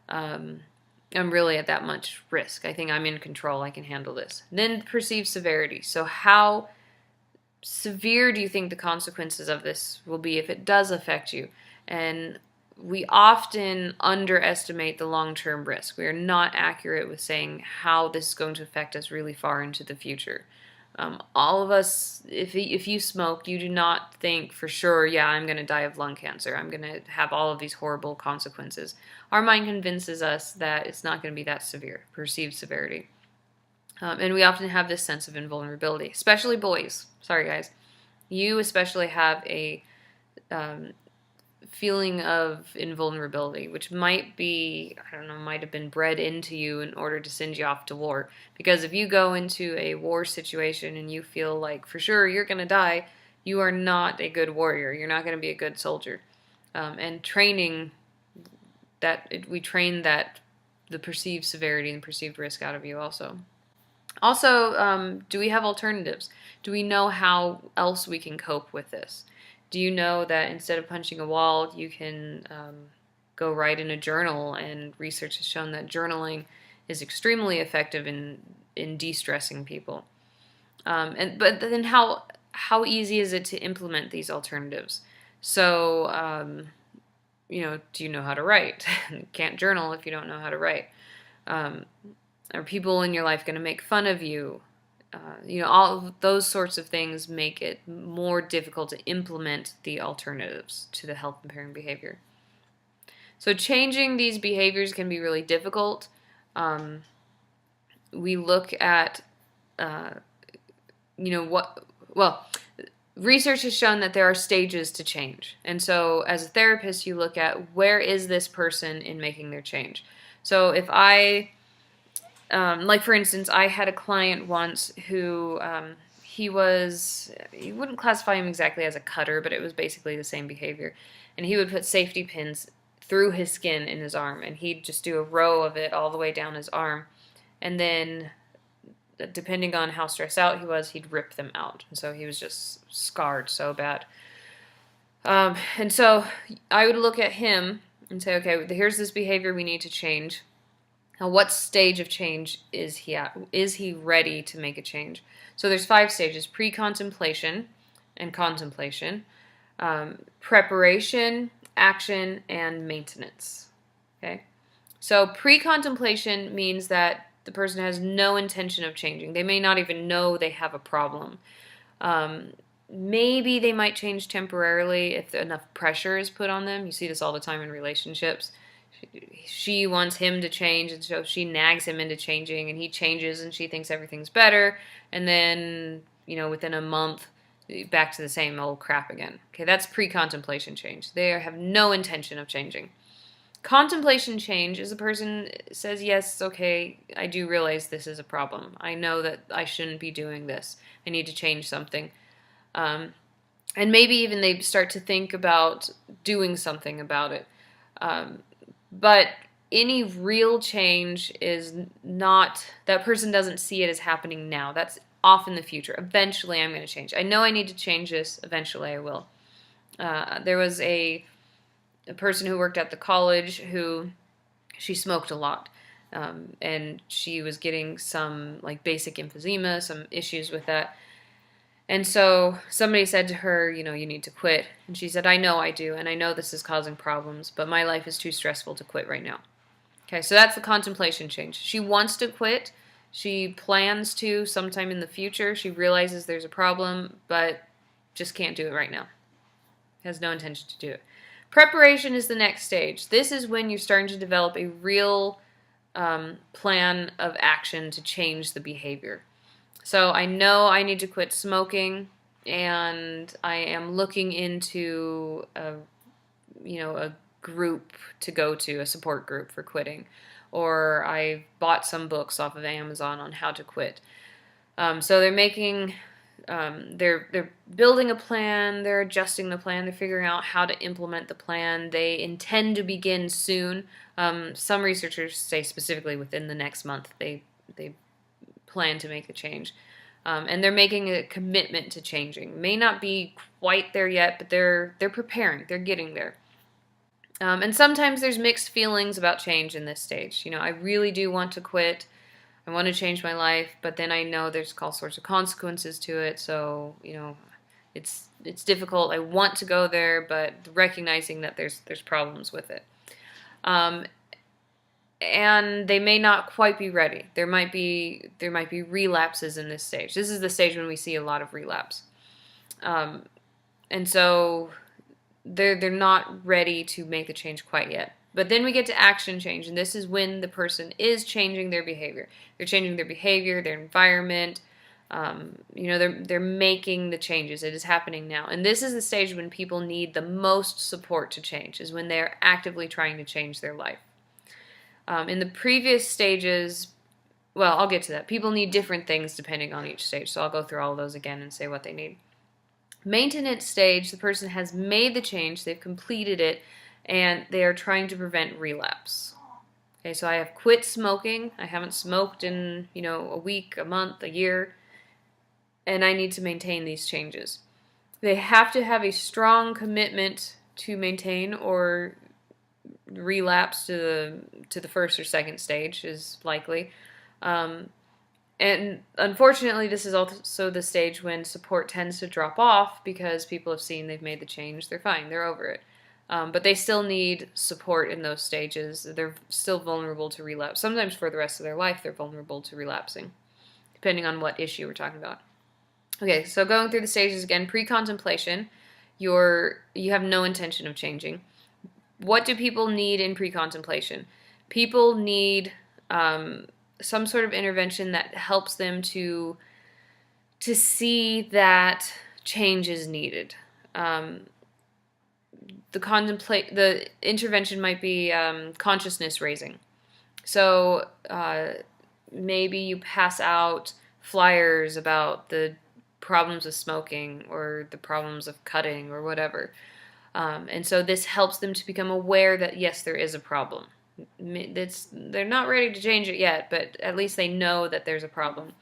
I'm really at that much risk. I think I'm in control. I can handle this. Then perceived severity. So how severe do you think the consequences of this will be if it does affect you? And we often underestimate the long-term risk. We are not accurate with saying how this is going to affect us really far into the future. All of us, if you smoke, you do not think for sure, yeah, I'm going to die of lung cancer. I'm going to have all of these horrible consequences. Our mind convinces us that it's not going to be that severe, perceived severity. And we often have this sense of invulnerability, especially boys. Sorry, guys. You especially have a feeling of invulnerability, which might have been bred into you in order to send you off to war. Because if you go into a war situation and you feel like for sure you're going to die, you are not a good warrior. You're not going to be a good soldier. And training we train that the perceived severity and perceived risk out of you also. Also, do we have alternatives? Do we know how else we can cope with this? Do you know that instead of punching a wall, you can go write in a journal? And research has shown that journaling is extremely effective in de-stressing people. But then how easy is it to implement these alternatives? So, do you know how to write? You can't journal if you don't know how to write. Are people in your life going to make fun of you? All of those sorts of things make it more difficult to implement the alternatives to the health impairing behavior. So changing these behaviors can be really difficult. We look at, research has shown that there are stages to change. And so as a therapist, you look at where is this person in making their change. So if for instance, I had a client once who you wouldn't classify him exactly as a cutter, but it was basically the same behavior. And he would put safety pins through his skin in his arm, and he'd just do a row of it all the way down his arm. And then, depending on how stressed out he was, he'd rip them out. And so he was just scarred so bad. And so I would look at him and say, okay, here's this behavior we need to change. Now, what stage of change is he at? Is he ready to make a change? So there's 5 stages: pre-contemplation and contemplation, preparation, action, and maintenance. Okay? So pre-contemplation means that the person has no intention of changing. They may not even know they have a problem. Maybe they might change temporarily if enough pressure is put on them. You see this all the time in relationships. She wants him to change, and so she nags him into changing, and he changes, and she thinks everything's better, and then, within a month, back to the same old crap again. Okay, that's pre-contemplation change. They have no intention of changing. Contemplation change is a person says, yes, okay, I do realize this is a problem. I know that I shouldn't be doing this. I need to change something. Um, and maybe even they start to think about doing something about it. But any real change is not, that person doesn't see it as happening now. That's off in the future. Eventually I'm going to change. I know I need to change this. Eventually I will. There was a person who worked at the college who she smoked a lot. And she was getting some like basic emphysema, some issues with that. And so somebody said to her, you need to quit. And she said, I know I do, and I know this is causing problems, but my life is too stressful to quit right now. Okay, so that's the contemplation change. She wants to quit. She plans to sometime in the future. She realizes there's a problem, but just can't do it right now. Has no intention to do it. Preparation is the next stage. This is when you're starting to develop a real plan of action to change the behavior. So I know I need to quit smoking, and I am looking into a group to go to, a support group for quitting, or I bought some books off of Amazon on how to quit. So they're making, they're building a plan, they're adjusting the plan, they're figuring out how to implement the plan. They intend to begin soon. Some researchers say specifically within the next month they plan to make the change. And they're making a commitment to changing. May not be quite there yet, but they're preparing. They're getting there. And sometimes there's mixed feelings about change in this stage. I really do want to quit. I want to change my life, but then I know there's all sorts of consequences to it. So, it's difficult. I want to go there, but recognizing that there's problems with it. And they may not quite be ready. There might be relapses in this stage. This is the stage when we see a lot of relapse. And so they're not ready to make the change quite yet. But then we get to action change, and this is when the person is changing their behavior. They're changing their behavior, their environment. They're making the changes. It is happening now. And this is the stage when people need the most support to change, is when they're actively trying to change their life. In the previous stages, well, I'll get to that. People need different things depending on each stage, so I'll go through all of those again and say what they need. Maintenance stage, the person has made the change, they've completed it, and they are trying to prevent relapse. Okay, so I have quit smoking. I haven't smoked in, a week, a month, a year, and I need to maintain these changes. They have to have a strong commitment to maintain, or relapse to the first or second stage is likely. And unfortunately, this is also the stage when support tends to drop off because people have seen they've made the change. They're fine. They're over it. But they still need support in those stages. They're still vulnerable to relapse. Sometimes for the rest of their life, they're vulnerable to relapsing, depending on what issue we're talking about. Okay, so going through the stages again, pre-contemplation, you have no intention of changing. What do people need in pre-contemplation? People need some sort of intervention that helps them to see that change is needed. The intervention might be consciousness raising. So maybe you pass out flyers about the problems of smoking or the problems of cutting or whatever. And so this helps them to become aware that, yes, there is a problem. They're not ready to change it yet, but at least they know that there's a problem.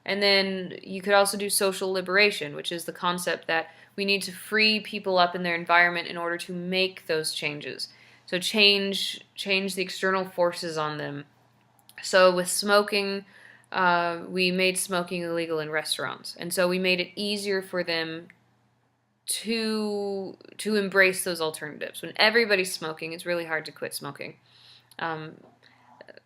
And then you could also do social liberation, which is the concept that we need to free people up in their environment in order to make those changes. So change the external forces on them. So with smoking, we made smoking illegal in restaurants. And so we made it easier for them to embrace those alternatives. When everybody's smoking, it's really hard to quit smoking.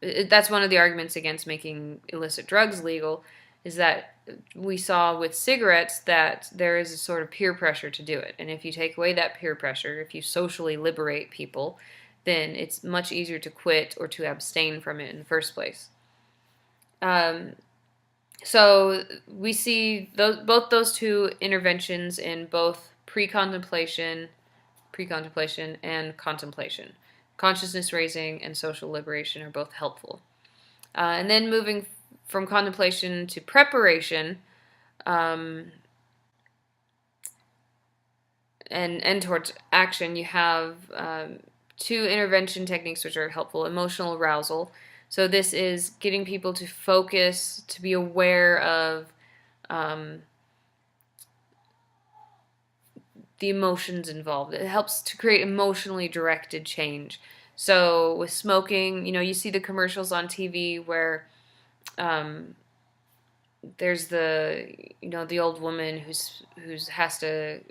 That's one of the arguments against making illicit drugs legal, is that we saw with cigarettes that there is a sort of peer pressure to do it. And if you take away that peer pressure, if you socially liberate people, then it's much easier to quit or to abstain from it in the first place. So we see both those two interventions in both pre-contemplation and contemplation. consciousness raising and social liberation are both helpful. And then moving from contemplation to preparation, and towards action, you have two intervention techniques which are helpful. Emotional arousal. So this is getting people to focus, to be aware of the emotions involved. It helps to create emotionally directed change. So with smoking, you see the commercials on TV where there's the old woman who's has to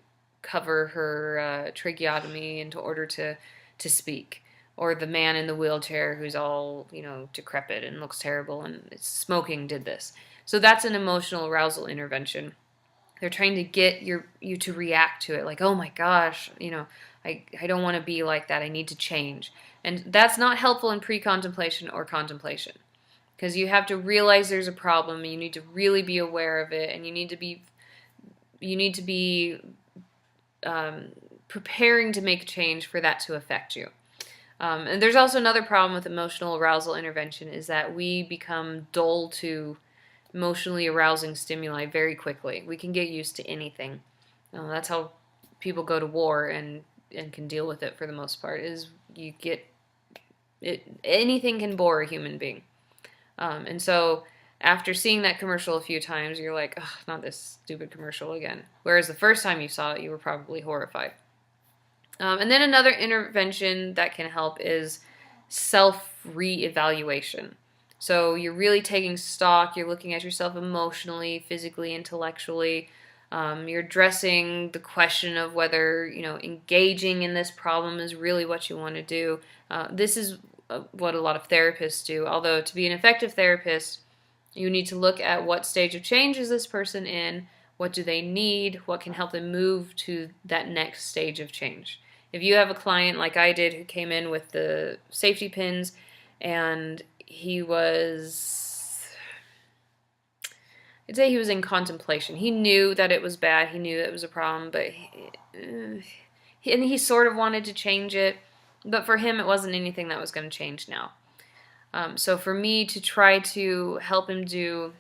cover her tracheotomy in order to speak, or the man in the wheelchair who's all decrepit and looks terrible, and smoking did this. So that's an emotional arousal intervention. They're trying to get you to react to it, like, oh my gosh, I don't want to be like that. I need to change. And that's not helpful in pre-contemplation or contemplation, because you have to realize there's a problem, and you need to really be aware of it, and you need to be preparing to make a change for that to affect you. And there's also another problem with emotional arousal intervention, is that we become dull to emotionally arousing stimuli very quickly. We can get used to anything. That's how people go to war and can deal with it for the most part, is you get it. Anything can bore a human being. And so after seeing that commercial a few times, you're like, oh, not this stupid commercial again. Whereas the first time you saw it, you were probably horrified. And then another intervention that can help is self-re-evaluation. So you're really taking stock, you're looking at yourself emotionally, physically, intellectually. You're addressing the question of whether, engaging in this problem is really what you want to do. This is what a lot of therapists do. Although to be an effective therapist, you need to look at what stage of change is this person in, what do they need, what can help them move to that next stage of change. If you have a client like I did who came in with the safety pins, and I'd say he was in contemplation. He knew that it was bad. He knew that it was a problem, but he sort of wanted to change it. But for him, it wasn't anything that was going to change now. So for me to try to help him do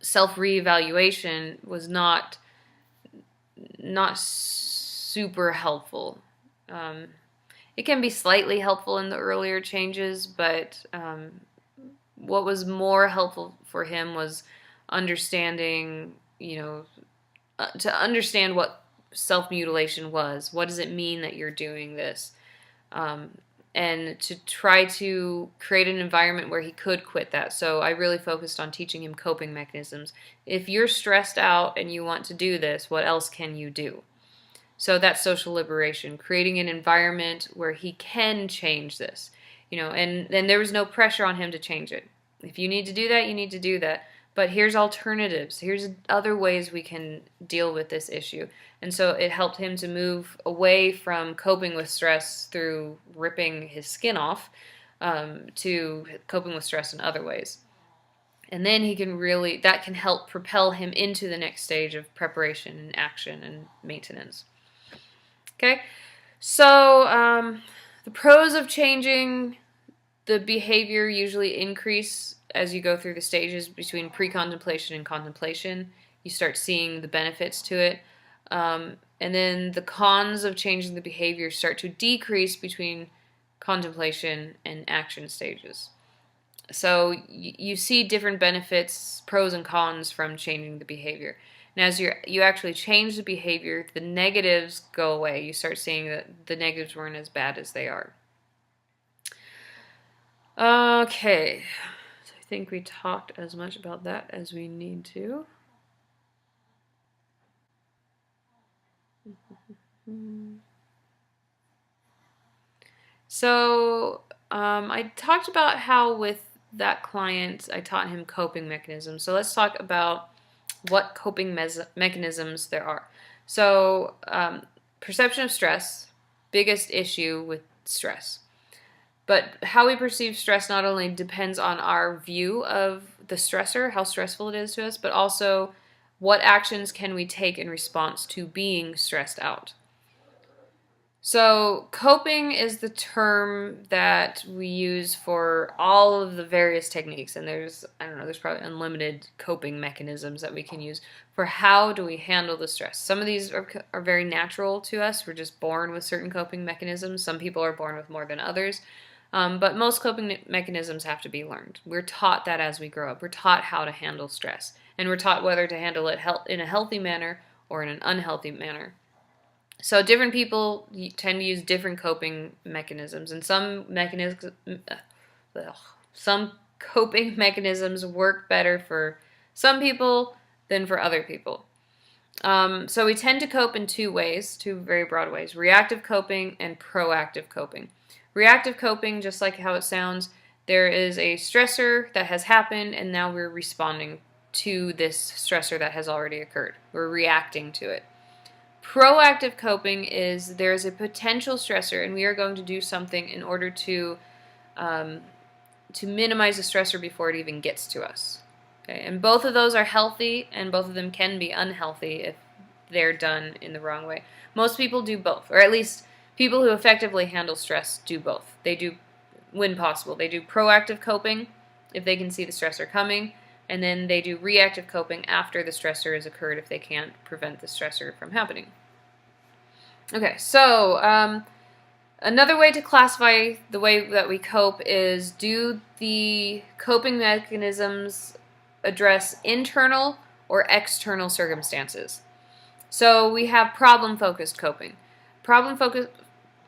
self-reevaluation was not super helpful. It can be slightly helpful in the earlier changes, but what was more helpful for him was understanding, to understand what self-mutilation was. What does it mean that you're doing this? And to try to create an environment where he could quit that. So I really focused on teaching him coping mechanisms. If you're stressed out and you want to do this, what else can you do? So that's social liberation, creating an environment where he can change this, and then there was no pressure on him to change it. If you need to do that, you need to do that. But here's alternatives. Here's other ways we can deal with this issue. And so it helped him to move away from coping with stress through ripping his skin off to coping with stress in other ways. And then that can help propel him into the next stage of preparation and action and maintenance. Okay, so the pros of changing the behavior usually increase as you go through the stages between pre-contemplation and contemplation. You start seeing the benefits to it. And then the cons of changing the behavior start to decrease between contemplation and action stages. So you see different benefits, pros and cons from changing the behavior. And as you actually change the behavior, the negatives go away. You start seeing that the negatives weren't as bad as they are. Okay, so I think we talked as much about that as we need to. So I talked about how with that client I taught him coping mechanisms. So let's talk about what coping mechanisms there are. So perception of stress, biggest issue with stress. But how we perceive stress not only depends on our view of the stressor, how stressful it is to us, but also what actions can we take in response to being stressed out. So, coping is the term that we use for all of the various techniques, and I don't know, there's probably unlimited coping mechanisms that we can use for how do we handle the stress. Some of these are very natural to us. We're just born with certain coping mechanisms. Some people are born with more than others. But most coping mechanisms have to be learned. We're taught that as we grow up. We're taught how to handle stress, and we're taught whether to handle it in a healthy manner or in an unhealthy manner. So different people tend to use different coping mechanisms, and some coping mechanisms work better for some people than for other people. So we tend to cope in two very broad ways: reactive coping and proactive coping. Reactive coping, just like how it sounds, there is a stressor that has happened, and now we're responding to this stressor that has already occurred. We're reacting to it. Proactive coping is there's a potential stressor, and we are going to do something in order to minimize the stressor before it even gets to us. Okay? And both of those are healthy, and both of them can be unhealthy if they're done in the wrong way. Most people do both, or at least people who effectively handle stress do both. They do, when possible, they do proactive coping if they can see the stressor coming, and then they do reactive coping after the stressor has occurred if they can't prevent the stressor from happening. Okay, so another way to classify the way that we cope is, do the coping mechanisms address internal or external circumstances? So we have problem-focused coping. Problem-focused...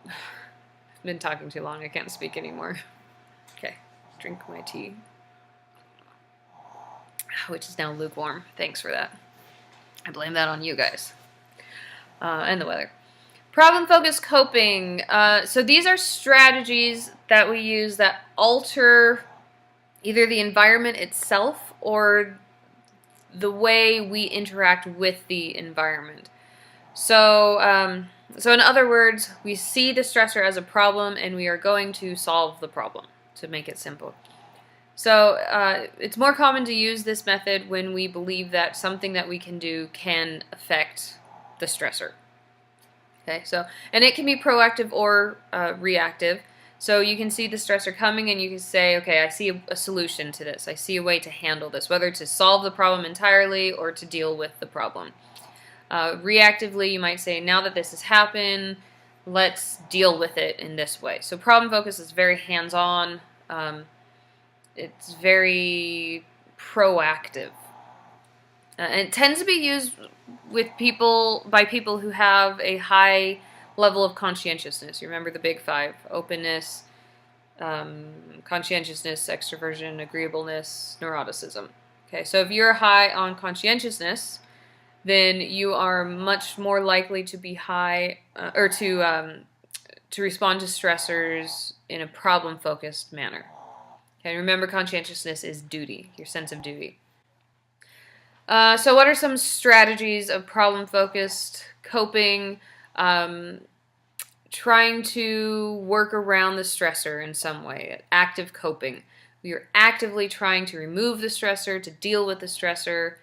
I've been talking too long, I can't speak anymore. Okay, drink my tea, which is now lukewarm. Thanks for that. I blame that on you guys. And the weather. Problem-focused coping. So these are strategies that we use that alter either the environment itself or the way we interact with the environment. So, so in other words, we see the stressor as a problem and we are going to solve the problem, to make it simple. So it's more common to use this method when we believe that something that we can do can affect the stressor. Okay, so, and it can be proactive or reactive. So you can see the stressor coming and you can say, okay, I see a solution to this. I see a way to handle this, whether to solve the problem entirely or to deal with the problem. Reactively, you might say, now that this has happened, let's deal with it in this way. So problem focus is very hands-on. It's very proactive. And it tends to be used with by people who have a high level of conscientiousness. You remember the big five: openness, conscientiousness, extroversion, agreeableness, neuroticism. Okay, so if you're high on conscientiousness, then you are much more likely to be high or to respond to stressors in a problem-focused manner. Okay, remember, conscientiousness is duty, your sense of duty. So what are some strategies of problem-focused coping? Trying to work around the stressor in some way. Active coping. We are actively trying to remove the stressor, to deal with the stressor.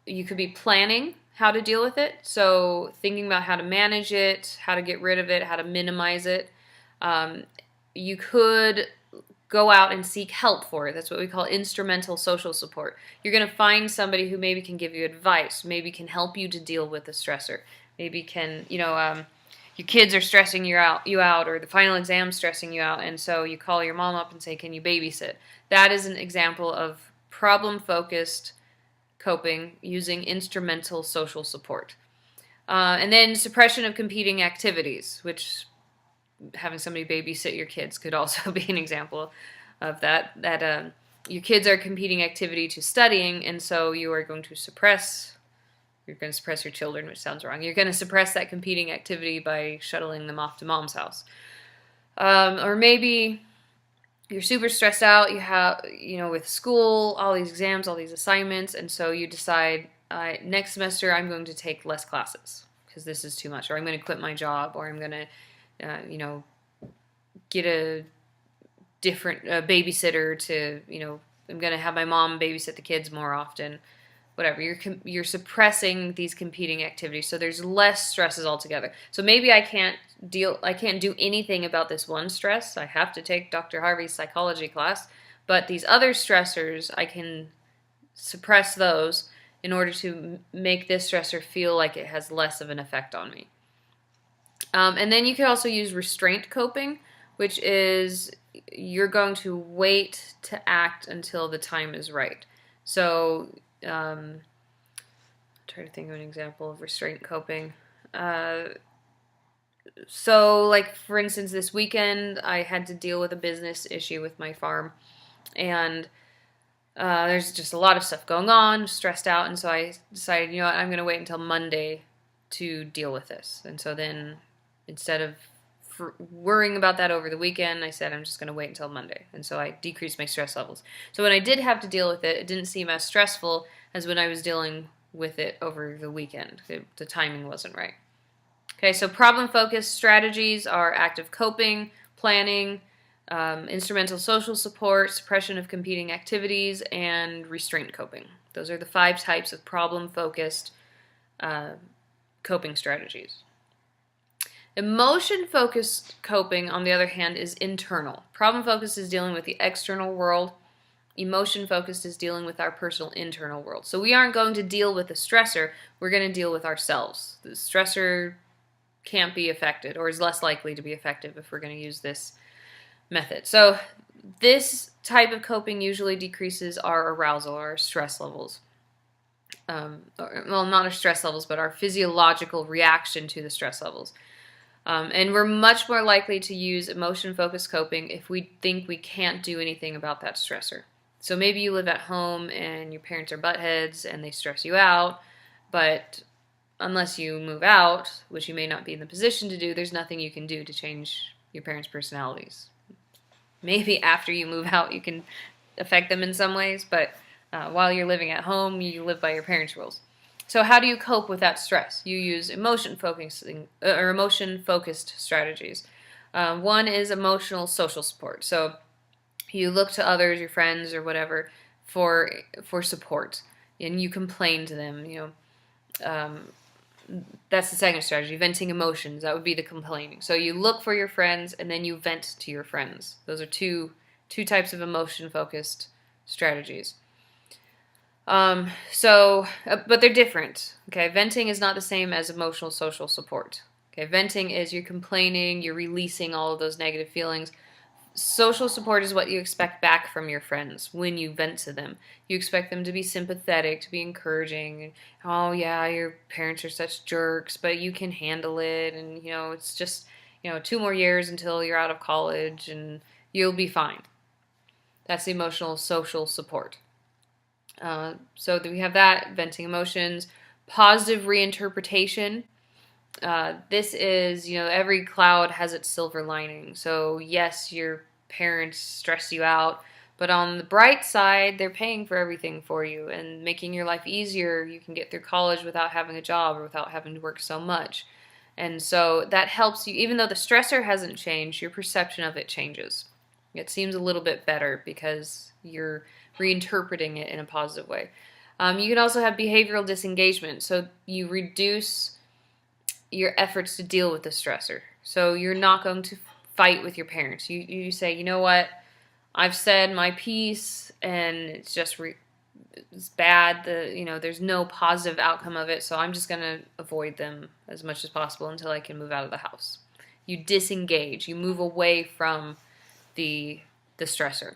You could be planning how to deal with it. So thinking about how to manage it, how to get rid of it, how to minimize it. You could go out and seek help for it. That's what we call instrumental social support. You're going to find somebody who maybe can give you advice, maybe can help you to deal with the stressor, maybe can, your kids are stressing you out, or the final exam's stressing you out, and so you call your mom up and say, can you babysit? That is an example of problem-focused coping using instrumental social support. And then suppression of competing activities, which having somebody babysit your kids could also be an example of that. Your kids are competing activity to studying, and so you are going to suppress your children, which sounds wrong. You're going to suppress that competing activity by shuttling them off to mom's house. Or maybe you're super stressed out, you have, with school, all these exams, all these assignments, and so you decide, next semester I'm going to take less classes because this is too much, or I'm going to quit my job, or I'm going to get a different babysitter to, I'm going to have my mom babysit the kids more often. Whatever, you're suppressing these competing activities, so there's less stresses altogether. So maybe I can't I can't do anything about this one stress. I have to take Dr. Harvey's psychology class, but these other stressors, I can suppress those in order to make this stressor feel like it has less of an effect on me. And then you can also use restraint coping, which is you're going to wait to act until the time is right. So, try to think of an example of restraint coping. So, like, for instance, this weekend I had to deal with a business issue with my farm, and there's just a lot of stuff going on, stressed out, and so I decided, you know what, I'm going to wait until Monday to deal with this. And so then, instead of worrying about that over the weekend, I said I'm just going to wait until Monday. And so I decreased my stress levels. So when I did have to deal with it, it didn't seem as stressful as when I was dealing with it over the weekend. The timing wasn't right. Okay, so problem-focused strategies are active coping, planning, instrumental social support, suppression of competing activities, and restraint coping. Those are the 5 types of problem-focused coping strategies. Emotion-focused coping, on the other hand, is internal. Problem-focused is dealing with the external world. Emotion-focused is dealing with our personal internal world. So we aren't going to deal with the stressor, we're going to deal with ourselves. The stressor can't be affected, or is less likely to be effective if we're going to use this method. So this type of coping usually decreases our arousal, our stress levels. Well, not our stress levels, but our physiological reaction to the stress levels. And we're much more likely to use emotion-focused coping if we think we can't do anything about that stressor. So maybe you live at home and your parents are buttheads and they stress you out, but unless you move out, which you may not be in the position to do, there's nothing you can do to change your parents' personalities. Maybe after you move out you can affect them in some ways, but while you're living at home, you live by your parents' rules. So how do you cope with that stress? You use emotion-focused strategies. One is emotional social support. So you look to others, your friends or whatever, for support, and you complain to them. That's the second strategy, venting emotions. That would be the complaining. So you look for your friends and then you vent to your friends. Those are two types of emotion-focused strategies. But they're different. Okay, venting is not the same as emotional social support. Okay, venting is you're complaining, you're releasing all of those negative feelings. Social support is what you expect back from your friends when you vent to them. You expect them to be sympathetic, to be encouraging. Oh yeah, your parents are such jerks, but you can handle it, and it's just 2 more years until you're out of college and you'll be fine. That's the emotional social support. So we have that, venting emotions. Positive reinterpretation. This is, every cloud has its silver lining. So yes, your parents stress you out, but on the bright side, they're paying for everything for you and making your life easier. You can get through college without having a job or without having to work so much. And so that helps you, even though the stressor hasn't changed, your perception of it changes. It seems a little bit better because you're reinterpreting it in a positive way. You can also have behavioral disengagement. So you reduce your efforts to deal with the stressor. So you're not going to fight with your parents. You say, you know what, I've said my piece and it's just it's bad. There's no positive outcome of it, so I'm just going to avoid them as much as possible until I can move out of the house. You disengage. You move away from the stressor.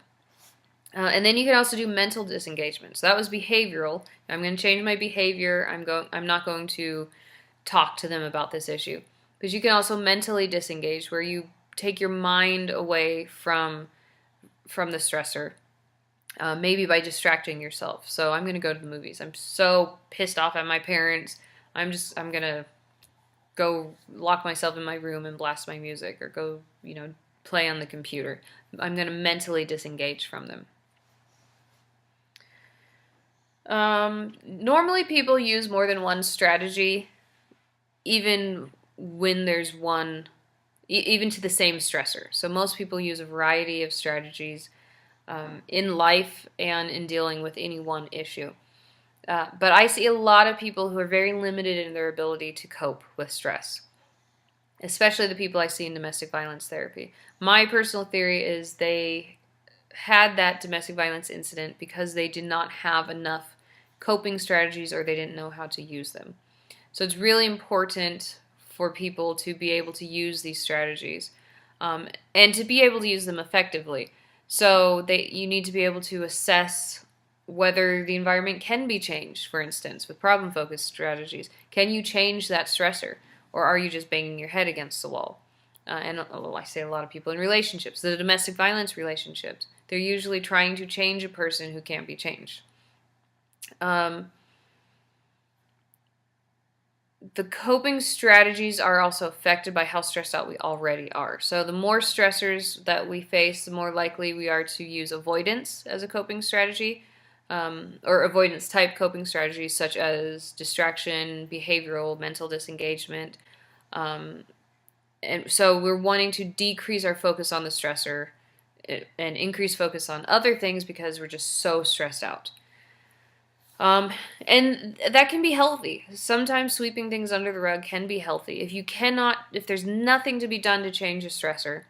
And then you can also do mental disengagement. So that was behavioral. I'm going to change my behavior. I'm not going to talk to them about this issue. Because you can also mentally disengage, where you take your mind away from the stressor, maybe by distracting yourself. So I'm going to go to the movies. I'm so pissed off at my parents. I'm going to go lock myself in my room and blast my music, or go, play on the computer. I'm going to mentally disengage from them. Normally people use more than one strategy, even when there's one, even to the same stressor. So most people use a variety of strategies in life and in dealing with any one issue. But I see a lot of people who are very limited in their ability to cope with stress. especially the people I see in domestic violence therapy. My personal theory is they had that domestic violence incident because they did not have enough coping strategies or they didn't know how to use them. So it's really important for people to be able to use these strategies and to be able to use them effectively. So you need to be able to assess whether the environment can be changed, for instance, with problem-focused strategies. Can you change that stressor, or are you just banging your head against the wall? And well, I say a lot of people in relationships, the domestic violence relationships, they're usually trying to change a person who can't be changed. The coping strategies are also affected by how stressed out we already are. So the more stressors that we face, the more likely we are to use avoidance as a coping strategy, or avoidance type coping strategies such as distraction, behavioral, mental disengagement. And so we're wanting to decrease our focus on the stressor and increase focus on other things because we're just so stressed out. And that can be healthy. Sometimes sweeping things under the rug can be healthy. If there's nothing to be done to change a stressor,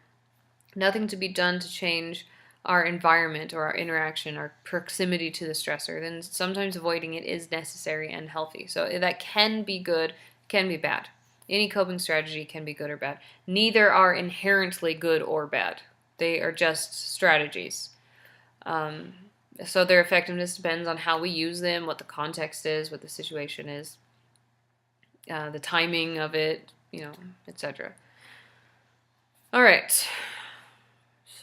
nothing to be done to change our environment or our interaction, our proximity to the stressor, then sometimes avoiding it is necessary and healthy. So that can be good, can be bad. Any coping strategy can be good or bad. Neither are inherently good or bad. They are just strategies. So their effectiveness depends on how we use them, what the context is, what the situation is, the timing of it, etc. All right.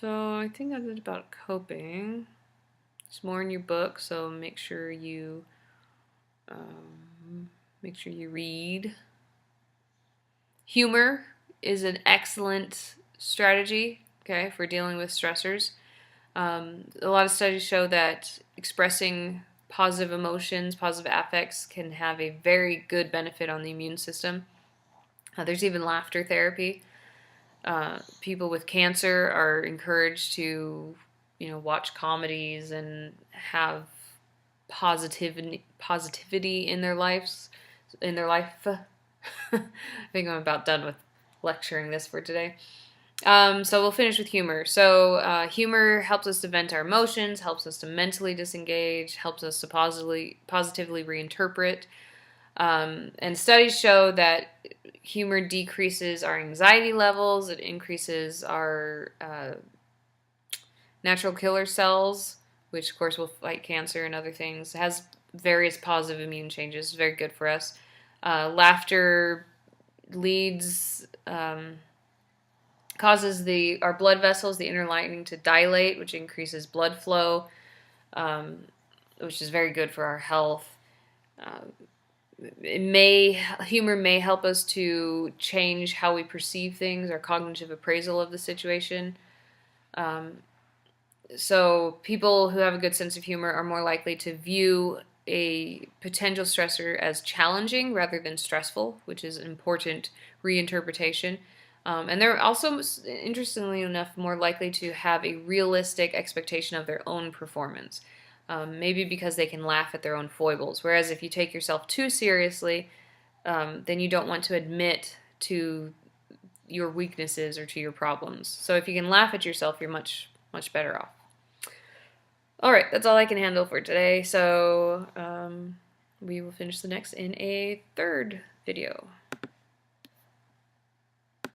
So I think that's it about coping. There's more in your book, so make sure you read. Humor is an excellent strategy, okay, for dealing with stressors. A lot of studies show that expressing positive emotions, positive affects can have a very good benefit on the immune system. There's even laughter therapy. People with cancer are encouraged to, watch comedies and have positivity in their life. I think I'm about done with lecturing this for today. So we'll finish with humor. So humor helps us to vent our emotions, helps us to mentally disengage, helps us to positively reinterpret. And studies show that humor decreases our anxiety levels, it increases our natural killer cells, which of course will fight cancer and other things. It has various positive immune changes, it's very good for us. Laughter causes our blood vessels, the inner lining, to dilate, which increases blood flow, which is very good for our health. Humor may help us to change how we perceive things, our cognitive appraisal of the situation. So people who have a good sense of humor are more likely to view a potential stressor as challenging rather than stressful, which is an important reinterpretation. And they're also, interestingly enough, more likely to have a realistic expectation of their own performance. Maybe because they can laugh at their own foibles. Whereas if you take yourself too seriously, then you don't want to admit to your weaknesses or to your problems. So if you can laugh at yourself, you're much, much better off. All right, that's all I can handle for today. So we will finish the next in a third video.